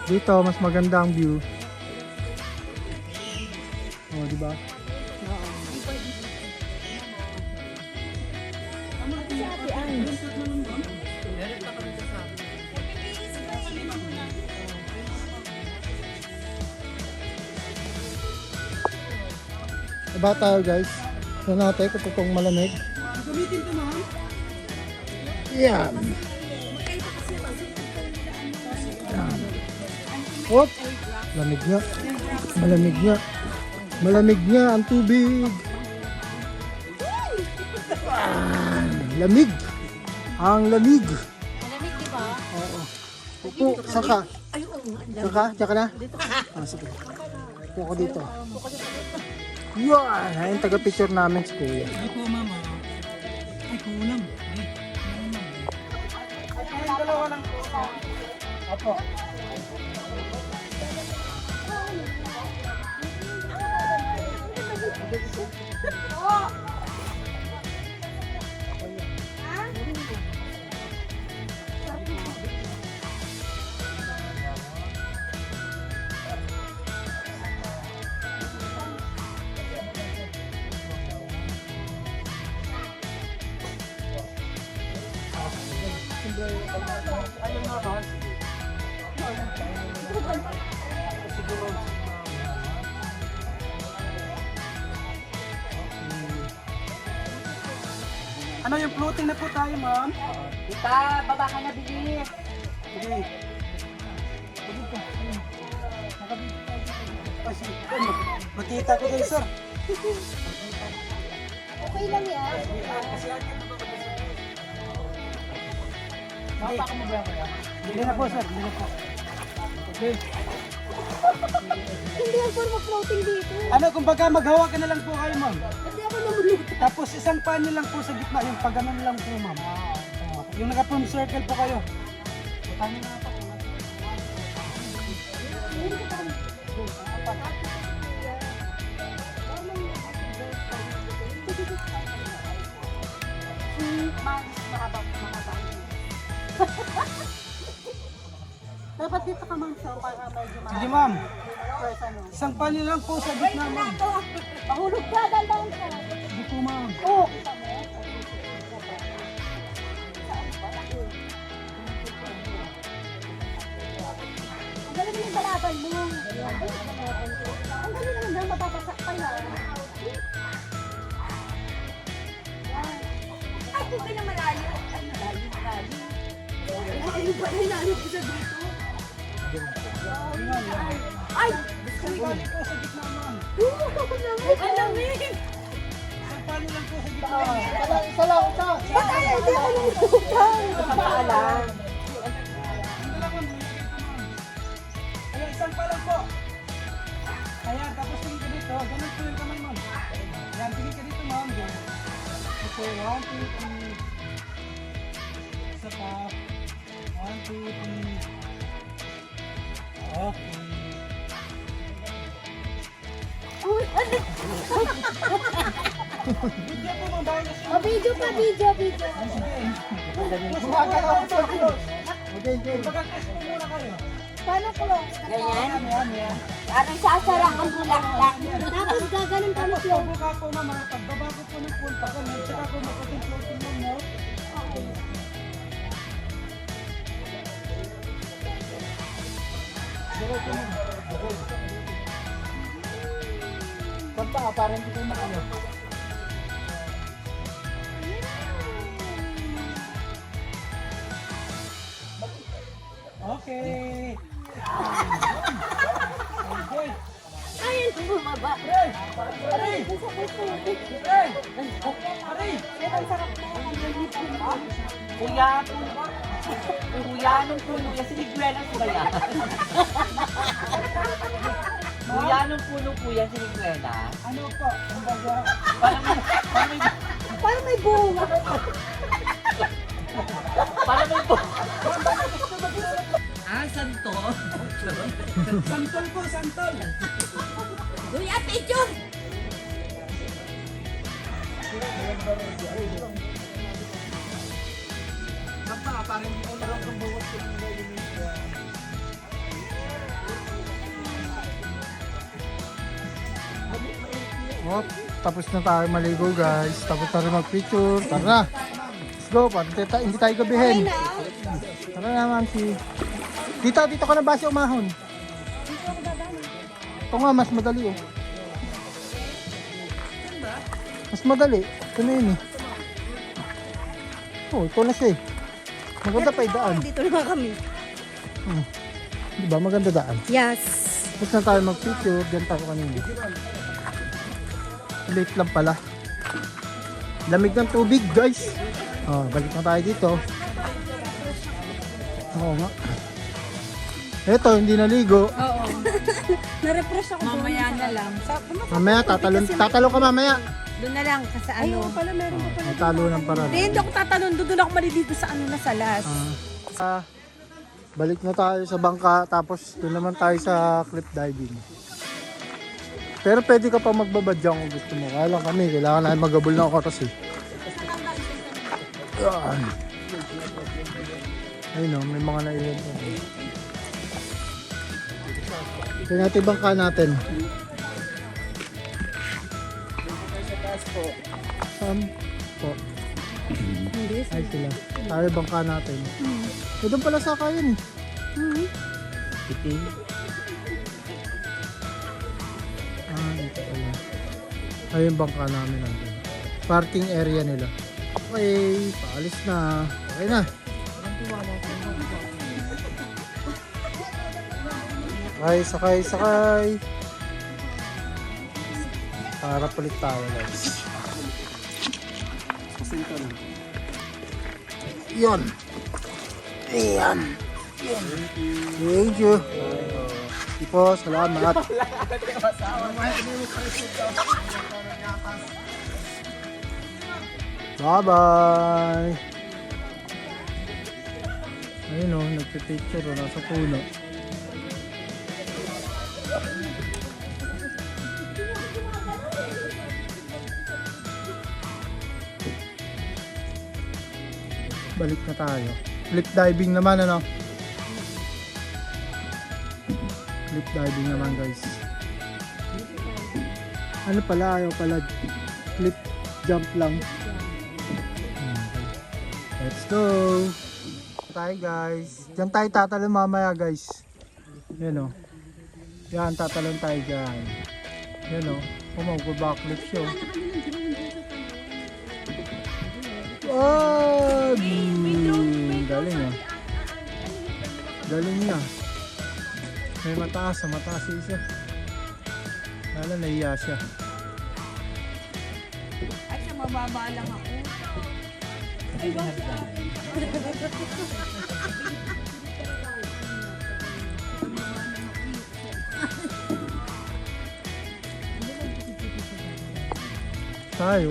Dito, mas maganda ang view. Oh, di ba? Diba tayo guys? Tignan natin kung totoong malamig. Gamitin ko, ma'am. Yan. Whoop! Lamig nga. Malamig nga. Malamig nga ang tubig. Lamig. Ang lamig. Malamig, di ba? Oo. Upo, saka. Saka, diyan ka na? Ah, sige. Upo ko dito. Yan! Ayun, taga-picture namin si Kuya. Ay po, mama. Ay, kulang. Apo. Ano yung floating na po tayo, ma'am? Tita, baba ka na, bilis. Sige. Makita ko din, sir. Okay lang yan. Hindi na po, sir. Hindi na po. Okay. Hindi yan for floating dito. Ano, kumbaga maghawa ka na lang po kayo, ma'am. Hindi ako namulog. Tapos isang panyo lang po sa gitna, yung pagganon lang po, ma'am. Yung naka-form circle po kayo. Paano na po? Dapat dito ka ma'am so para medyo Sige, ma'am. first ano. Isang panyo lang po sa gitna, ma'am. Mahulog ka, dalawang ka. Sige po, ma'am. Oo. Ang galing yung balaban mo. Ang galing naman na mapapasak pa yan. Ay, kung ka na malayo. Ay, malayo. Ay, pa rin ano ko sa dito. Ay! Isang panyo po sa gitna, ma'am. Ang lamig! Isang panyo lang po sa gitna. Isa lang, isa. Ba't ay, hindi ako nagtutang? Paalam. Hindi lang, ma'am. Ayan, isang pa lang po. Ayan, tapos tingin ka dito. Ganun po yung kamay, ma'am. Ayan, tingin ka dito, ma'am. Okay, 1, 2, 3. Isa pa. 1, 2, 3. Okay. Video po, ma'am. Bahay na siya. O, video pa, video. Okay, okay. Pagkakasya po muna kayo. Paano close? Ganyan? Ayan. Parang sasara ang bulaklak. Tapos gaganon ka mo flow. Pagbuka po, ma'am. Pagbabago po ng pool, pagkakas, tsaka po mag-floating mo, no? Kanta ka, parang hindi ko makano. Okay. Okay. Ayun, bumaba. Aray! Aray! Aray! Kuya, kuya, anong puno yan? Sinigwelas ba yan? Kuya, anong puno po yan? Sinigwelas? Ano po? Kumbaga, Parang may bunga. Para may po. Ah, saan to? Santol po, santol. Kuya, picture! Oh, tapos na tayo maligo guys. Tapos na rin mag-picture. Tara. Let's go. Hindi tayo gabihin. Tara naman si... Dito ka na base umahon. Ito nga, mas madali oh. Mas madali. Ito na yun eh. Oh, ito na siya eh. Maganda pa yung daan. Dito na kami. Diba? Maganda daan. Yes. Tapos na tayo mag-picture. Diyan tayo kanina. Late lang pala. Lamig ng tubig guys. Oh, balik na tayo dito. Oo nga. Ito, hindi naligo. Oo. Na-refresh ako. Mamaya na lang. Mamaya, tatalon ka mamaya. Doon na lang kasi Ayun ano. pala, meron pa pala. May talo ng paraan. Hindi ako tatalon. Doon ako maliligo sa ano na salas. Balik na tayo sa bangka. Tapos doon naman tayo sa cliff diving. Pero pwede ka pa magbabadyan kung gusto mo. Kaya lang kami, kailangan namin magabol ng oras eh. Yan. Ayun o, may mga nailan pa. Ito natin bangka natin. Saan po? Ay sila. Tayo bangka natin. Eh, doon pala sakayan eh. Ito pala. Ayun yung bangka namin nandun. Parking area nila. Okay, paalis na. Okay na. Sakay. Para palit tayo guys. Yun. Ayan. Thank you. Po, salamat. Bye-bye. Ayun o, nagpipicture o, nasa puno. Balik na tayo. Cliff diving naman ano. Cliff diving naman guys. Ano pala, ayaw pala. Cliff jump lang. Okay. Let's go. Tayo guys. Diyan tayo tatalon mamaya guys. Yan o. Yan, tatalon tayo dyan. Yan o. Mag-backflip siya. Oh! Galing ah. Galing niya. May mataas isa. Lalo nahiya siya. Ay, sa mababa lang ako. Tayo.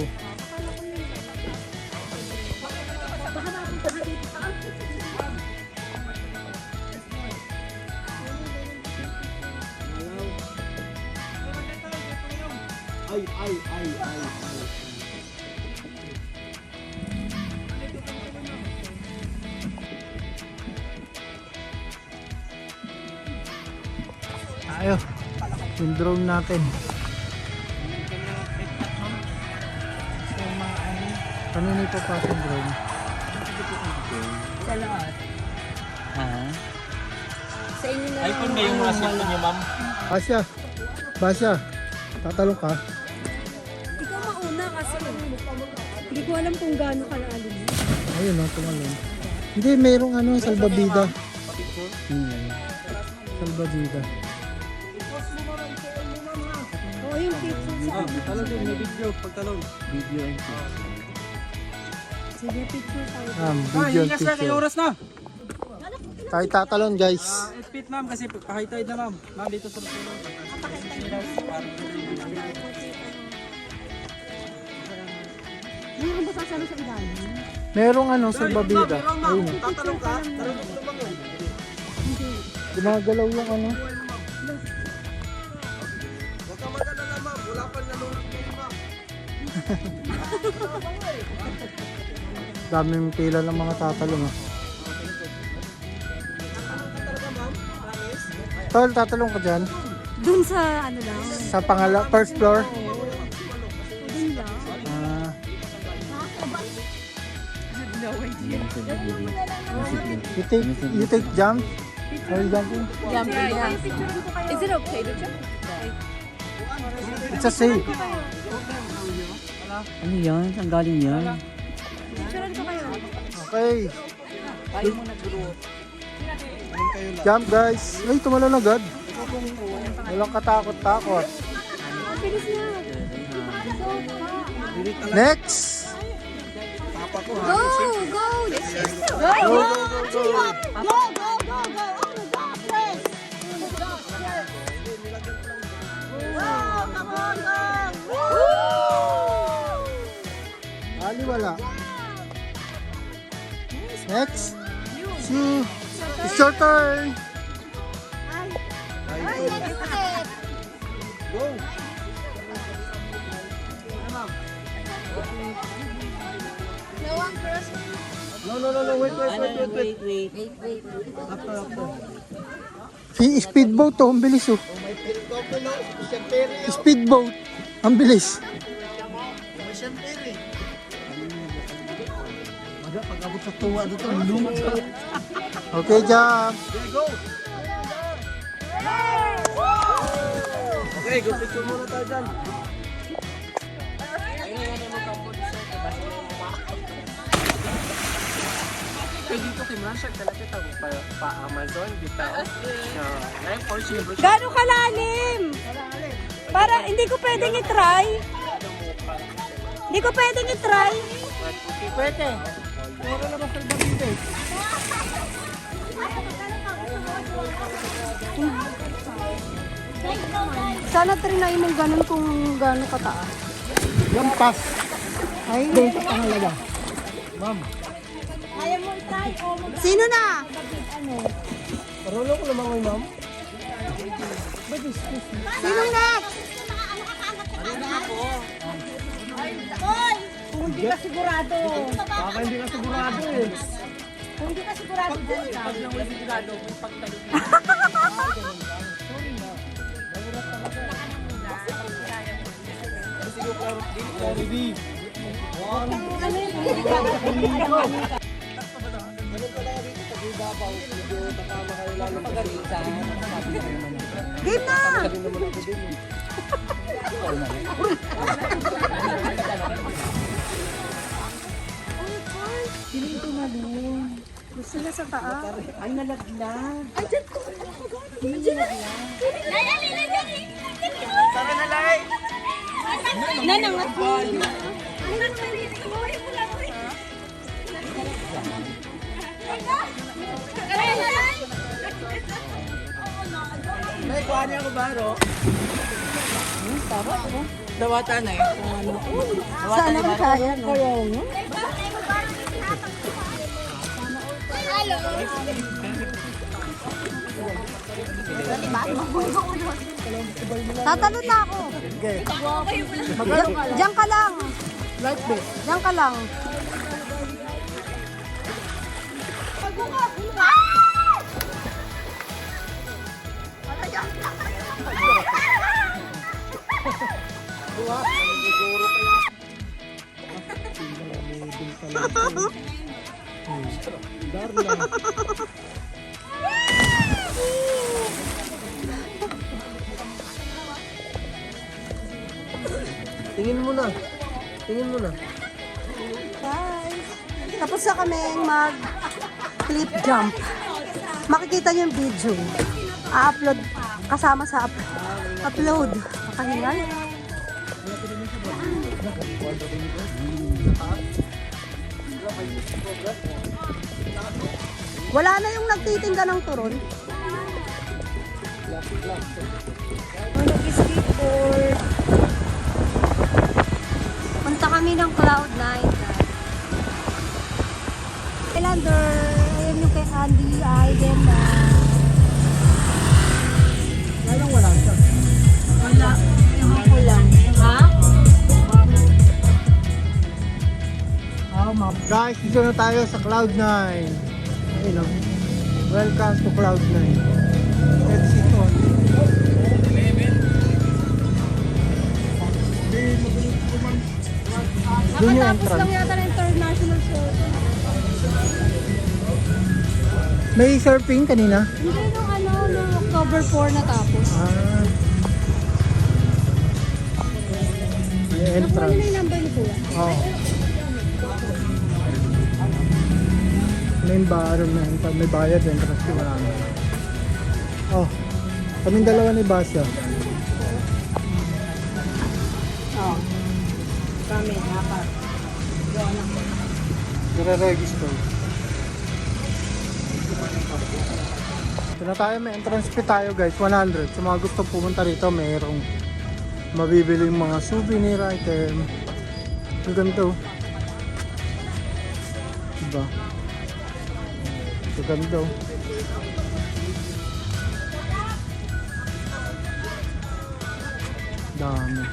Tayo. Yung drone natin. Kanina ito pa yung drone. Sa lahat. Sa inyo na lang. iPhone ba yung nasa niyo, ma'am? Basya. Tatalong ka. Ikaw mauna kasi hindi ko alam kung gaano kalalim. Ayun o, tumalon. Hindi, mayroong ano, salbabida. Salbabida. Oo, yung picture sa akin. Talon din, may video. Pagtalon. Video and Sige, picture tayo. Video and Yes na, kayo picture. oras na. Tayo tatalon guys. Speed ma'am kasi high tide na ma'am. Ma'am dito sa Luzon. Mayroon ba sasalo sa ilalim? Merong ano, salbabida. Ayun. Tatalong ka? Talon ka lumangon. Gumagalaw yung ano. Daming pila ng mga tatalong ah. Tol, tatalong ka dyan? Dun sa ano lang. Sa first floor? Dun lang. Ah, you take jump? Are you jumping? Is it okay to jump? It's a safe. Ano yan? Saan galing yan? Picturean ko kayo. Okay. Jump guys. Ay, tumalon agad. Walang katakot-takot. Bilis na. Next! Go! Go! Go! Go! Go! Go! Ali wala. Next. See. It's your turn. No, wait. Speedboat to, ang bilis oh. Speedboat, ang bilis. Pag-abot sa tuwa dito, lumot ka. Okay, jump. Okay, good picture muna tayo dyan. Gano'ng kalalim? Para hindi ko pwedeng i-try. Hindi ko pwedeng i-try. Pwede. Puro naman sa dito. Sana trinay mong ganun kung gano'n kataas. Lampas. Ay, Doon sa pangalaga. Ma'am. sino na? Parolo ko naman kay ma'am. Sino next? Kung hindi ka sigurado. Baka hindi ka sigurado eh. Kung hindi ka sigurado, dyan ka. Pag lang wala sigurado, kung pagtalo. Game na! Sino yung tumalong? Gusto na sa taas. Ay, nalaglag. Nanangat mo. Nay, kuha niya ako baro. Tama ako. Dawata na eh. Kung ano. Sana ko kaya, no? Tatalon na ako. Diyan ka lang. Diyan ka lang. Tingin mo na. Tingin mo na. Guys, tapos na kaming mag clip jump. Makikita niyo yung video. A-upload kasama sa upload. Makahingal. Wala na yung nagtitinda ng turon. Nag-skateboard. Punta kami ng Cloud9. Islander. Ayan yung kay Andy. Aiden. Walang wala siya. Wala. Yung ako lang. Guys, dito na tayo sa Cloud9. Ayun o. Welcome to Cloud9. Exit on. Doon yung Nakatapos lang entrance. yata ng international show. May surfing kanina? Hindi nung ano, nung October 4 natapos. Ah. May Nakuha niyo na entrance. yung number ni Kuya. Oo. May baron na yun. Pag may bayad, entrance ko wala na. Oh. Kaming dalawa ni Basya. Oh. Kami, apat. Nire-register. Ito na tayo, may entrance fee tayo guys, 100. Sa mga gusto pumunta rito, mayroong mabibiling mga souvenir item. Ang ganito. Diba? Ang ganito. Dami.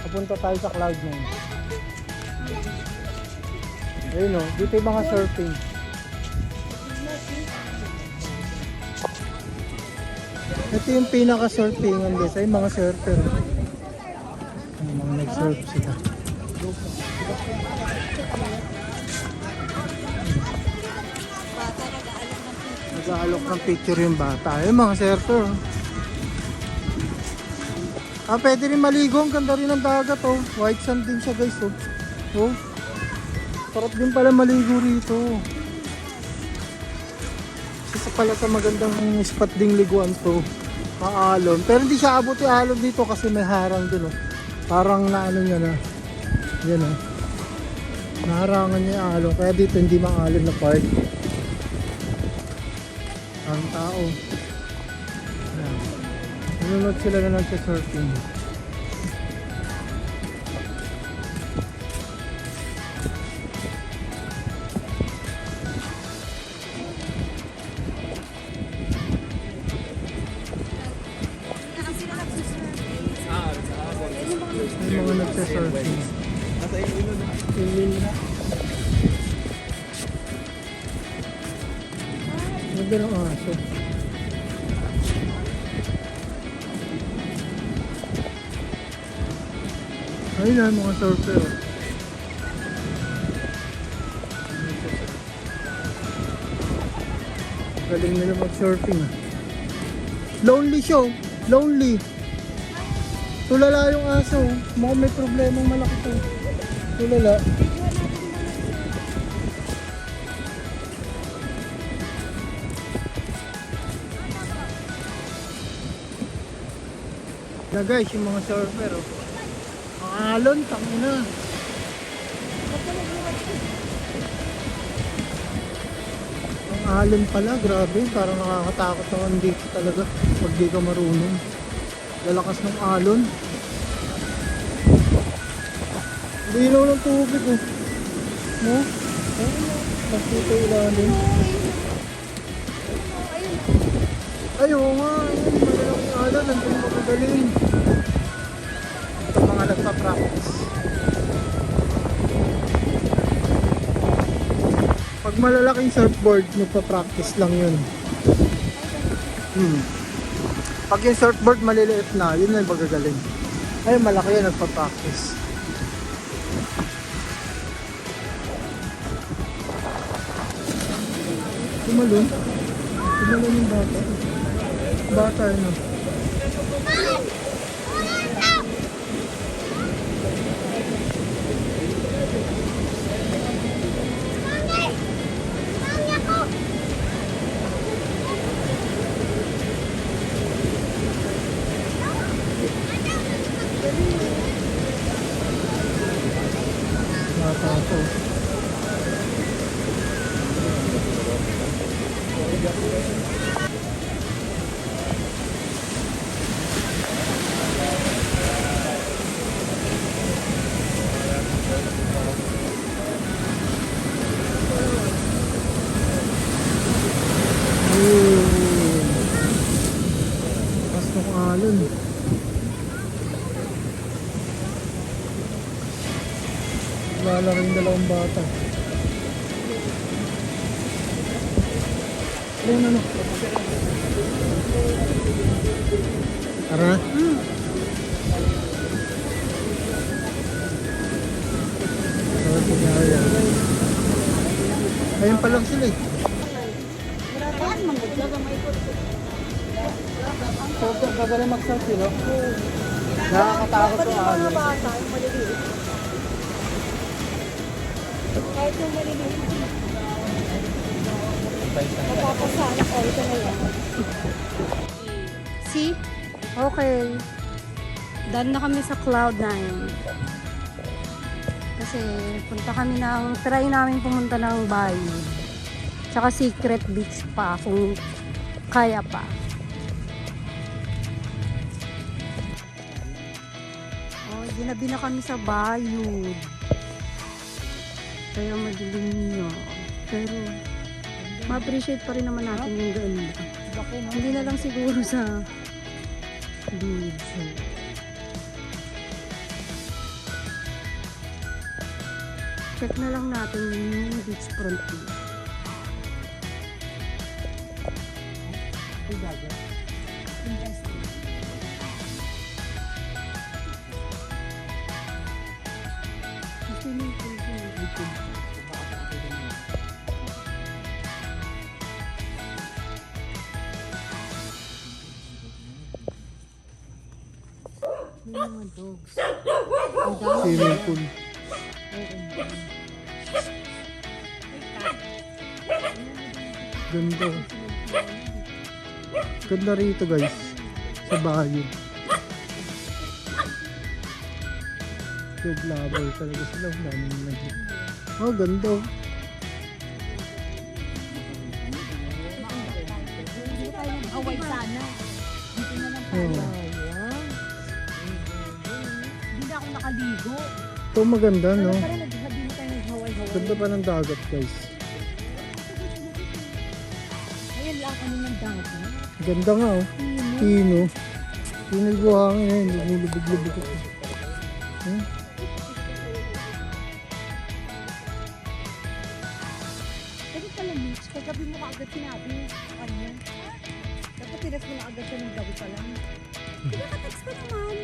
Papunta tayo sa Cloud9. Ayun o, dito yung mga surfing. Ito yung pinaka-surfingan guys, ay mga surfer. Ay, mga nag-surf sila. Nag-aalok ng picture yung bata. Ay, mga surfer. Ah, pwede rin maligo. Ang ganda rin ng dagat, oh. White sand din siya, guys, oh. Oh. Sarap din pala maligo rito. Isa pala sa magandang spot ding liguan to. Maalon. Pero hindi siya abot yung alon dito kasi may harang din, oh. Parang naano niya na. Yan, oh. Naharangan niya yung alon. Kaya dito hindi maalon na part. Ang tao. Yan. Nanonood sila na lang sa surfing. May mga nagsa-surfing. Ilil. Maganda ng aso. Ayun na mga surfer. Oh. Galing nila mag-surfing. Lonely show. Lonely. Tulala yung aso. Mukhang may problemang malaki to. Tulala. Na guys, yung mga surfer. Oh. Ang alon, tangina. Ang alon pala, grabe. Parang nakakatakot naman dito talaga pag di ka marunong. Lalakas ng alon. Linaw ng tubig, oh. No? Mas dito ilalim. Ayaw nga, ayun. Malaking alon, nandun magagaling. Ito mga nagpa-practice. Pag malalaking surfboard, nagpa-practice lang yun. Pag yung surfboard maliliit na, yun na yung magagaling. Ay, malaki yun, nagpa-practice. Tumalon. Tumalon yung bata. Bata yun. Bata to. Naglalaro yung dalawang bata. Ayun ano. Tara na. Ayun pa lang sila eh. So, gagaling mag-selfie, no? Nakakatakot ko ano. Kahit yung maliliit. Napapasaan ako. Ito na yan. See? Okay. Done na kami sa Cloud9. Kasi punta kami try namin pumunta ng Bayou. Tsaka Secret Beach pa kung kaya pa. Oh, ginabi na kami sa Bayou. Kaya madilim niyo. Pero ma-appreciate pa rin naman natin yung ganda. Hindi na lang siguro sa beach. Check na lang natin yung beach front view. Swimming pool po. May mga dogs. Ang dami. Swimming pool. Ganda. Ganda rito guys. Sa Bayou. Dog lover talaga sila. Oh, ganda. Away sana. Dito na lang Oh. Hindi na ako nakaligo. Ito maganda, no? Parang nagsabi na tayo nag-Hawaii-Hawaii. Ganda pa ng dagat guys. Ayan lang ano ng dagat. Ganda nga oh. Tino. Tino yung buhangin eh. Lumulubog-lubog ako. Pero pala Mitch, kagabi mo kaagad sinabi. Ano? Dapat tinas mo na agad siya ng gabi pa lang. Hindi ka text ko naman.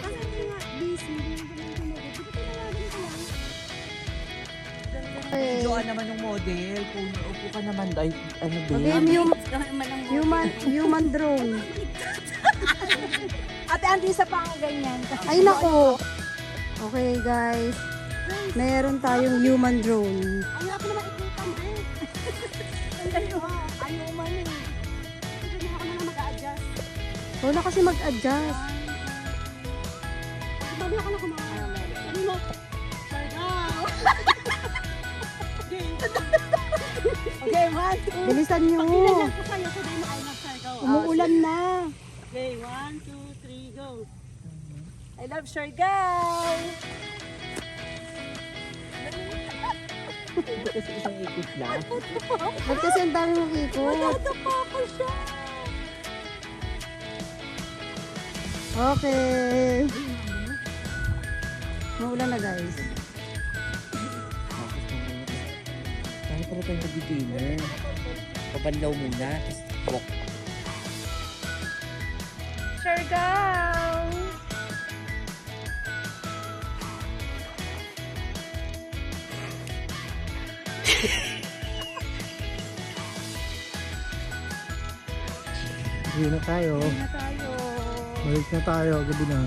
Kasi hindi nga busy. Hindi naman tumugot. Di ba tinawagan ko lang? Joan naman yung model. Kung upo ka naman, ay, ano ba Okay, human drone. Ate, ante isa pa ang ganyan. Ay nako. Okay guys. Meron tayong human drone. Ayaw ko naman ikutan din. Ayaw man eh. Hindi ako naman mag-a-adjust. Wala kasi mag-adjust. Babi ako na kumain. Sabi mo, Sargaw. Okay, 1, 2. Bilisan nyo. Pagkinalan ko sa'yo, sabi mo kayo mag-Sargaw. Umuulan na. Okay, 1, 2, 3, go. I love Sargaw. Kasi isang ikot lang. Ba't kasi ang dami mong ikot? Nadapa ko siya. Okay. Maulan na guys. Bakit pala tayo nag-dinner? Pabanlaw muna, tapos walk. Sargaw. Uwi na tayo. Na tayo. Balik na tayo. Gabi na.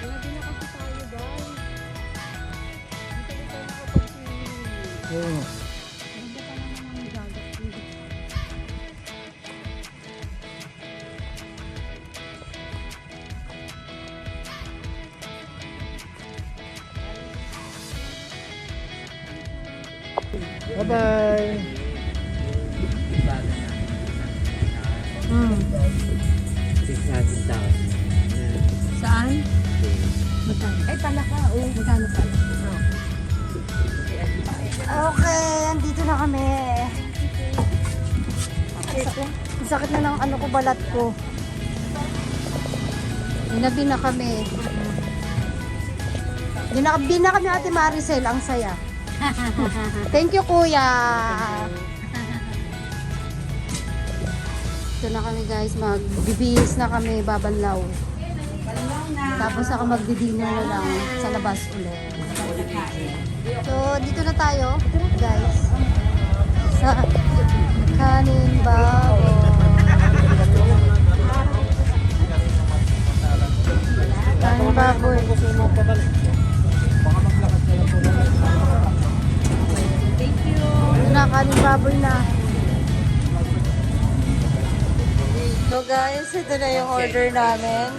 Gabi na kasi tayo guys. Dito na tayo nakapag-swimming. Oo nga. Ganda pa naman ang dagat dito. Bye-bye. Saan? Magkano? Ay, talaka. Oo, magkano pala? Okay, andito na kami. Ang sakit na ng ano ko, balat ko. Ginabi na kami. Di na kami Ate Maricel, ang saya. Thank you, Kuya. Ito na kami guys, magbibihis na kami, babanlaw. Tapos ako magdi-dinner na lang sa labas ulit. So, dito na tayo, guys. Sa kanin baboy. Kanin baboy. Ito na, kanin baboy na. So guys, ito na yung order namin.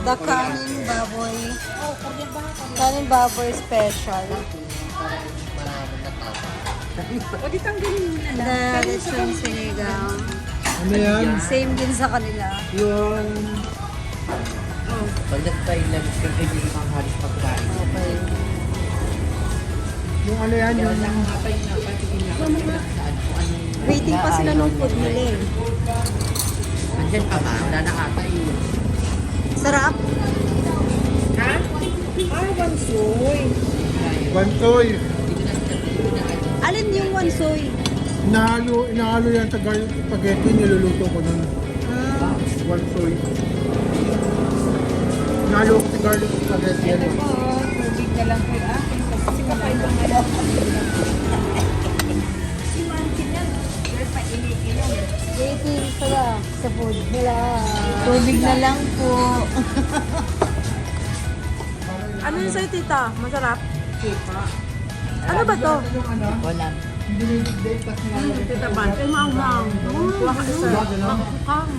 The kanin baboy. Kanin baboy special. The lechon sinigang. Ano yan? Same din sa kanila. Yung... Pag nag-try lang, siyempre hindi kang halos pagkain. Okay. Yung ano yan? Kaya Yung... nakakapay na, patigin na kami saan kung anong... Waiting pa sila nung food nila eh. Nandyan pa ba? Wala na ata yun. Sarap. Bantoy. Alin yung wansoy? Inahalo yan sa garlic spaghetti, niluluto ko nun. Bantoy. Inahalo ko sa garlic spaghetti. Tubig na lang po akin. Kasi kapay lang na lang. Si Mankin yan. Pero pa iniinom. Waiting sila sa food nila. Tubig na lang po. Ano yung sa'yo, tita? Masarap? Ano ba to? Wala. Tita Ban. Ay, maanghang. Waka isa. Maanghang.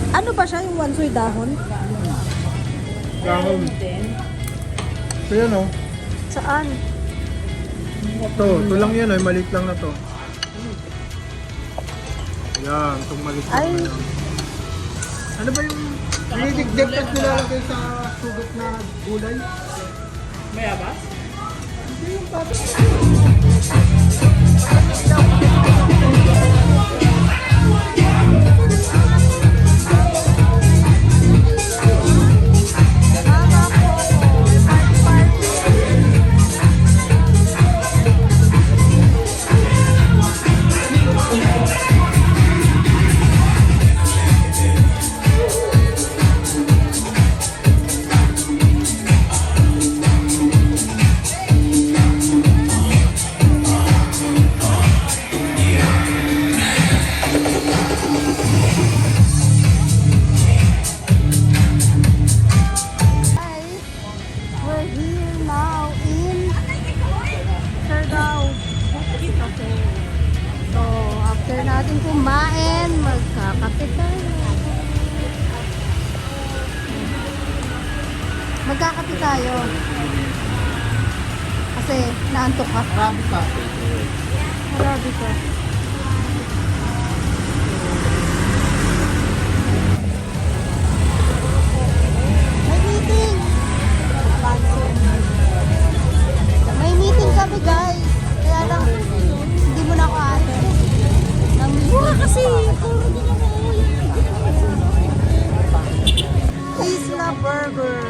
Ano ba siya yung wansoy dahon? Dahon. So yan o. Saan? Ito lang yan o. Maliit lang na to. Yan, itong maliit lang Ay. na yan. Ano ba yung dinidigdip at nilalagay sa sugat na gulay? We're here now in Siargao. Okay. So, after natin kumain, magkakape tayo. Magkakape tayo. Kasi naantok ka. Marami pa. Marami ka. May meeting! May meeting kami guys. Kaya lang, hindi mo na ako ate. Mura kasi! Isla Burger.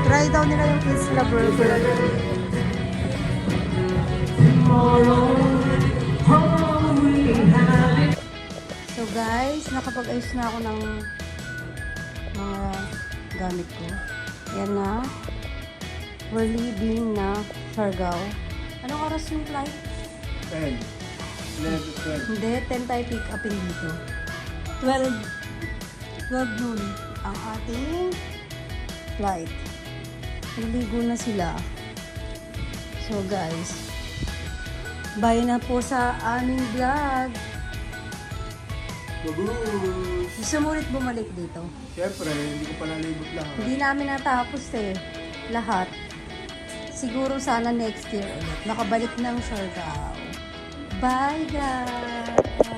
Try daw nila yung Isla Burger. So guys, nakapag-ayos na ako ng mga gamit ko. Yan na. We're leaving na Siargao. Anong oras yung flight? 10. 11, 12. Hindi, 10 tayo pick upin dito. 12 noon ang ating flight. Naligo na sila. So guys, bye na po sa aming vlog. Bagus! Gusto mo ulit bumalik dito? Siyempre, hindi ko pa nalibot lahat. Hindi namin natapos lahat. Siguro sana next year ulit. Makabalik ng Siargao. Bye guys!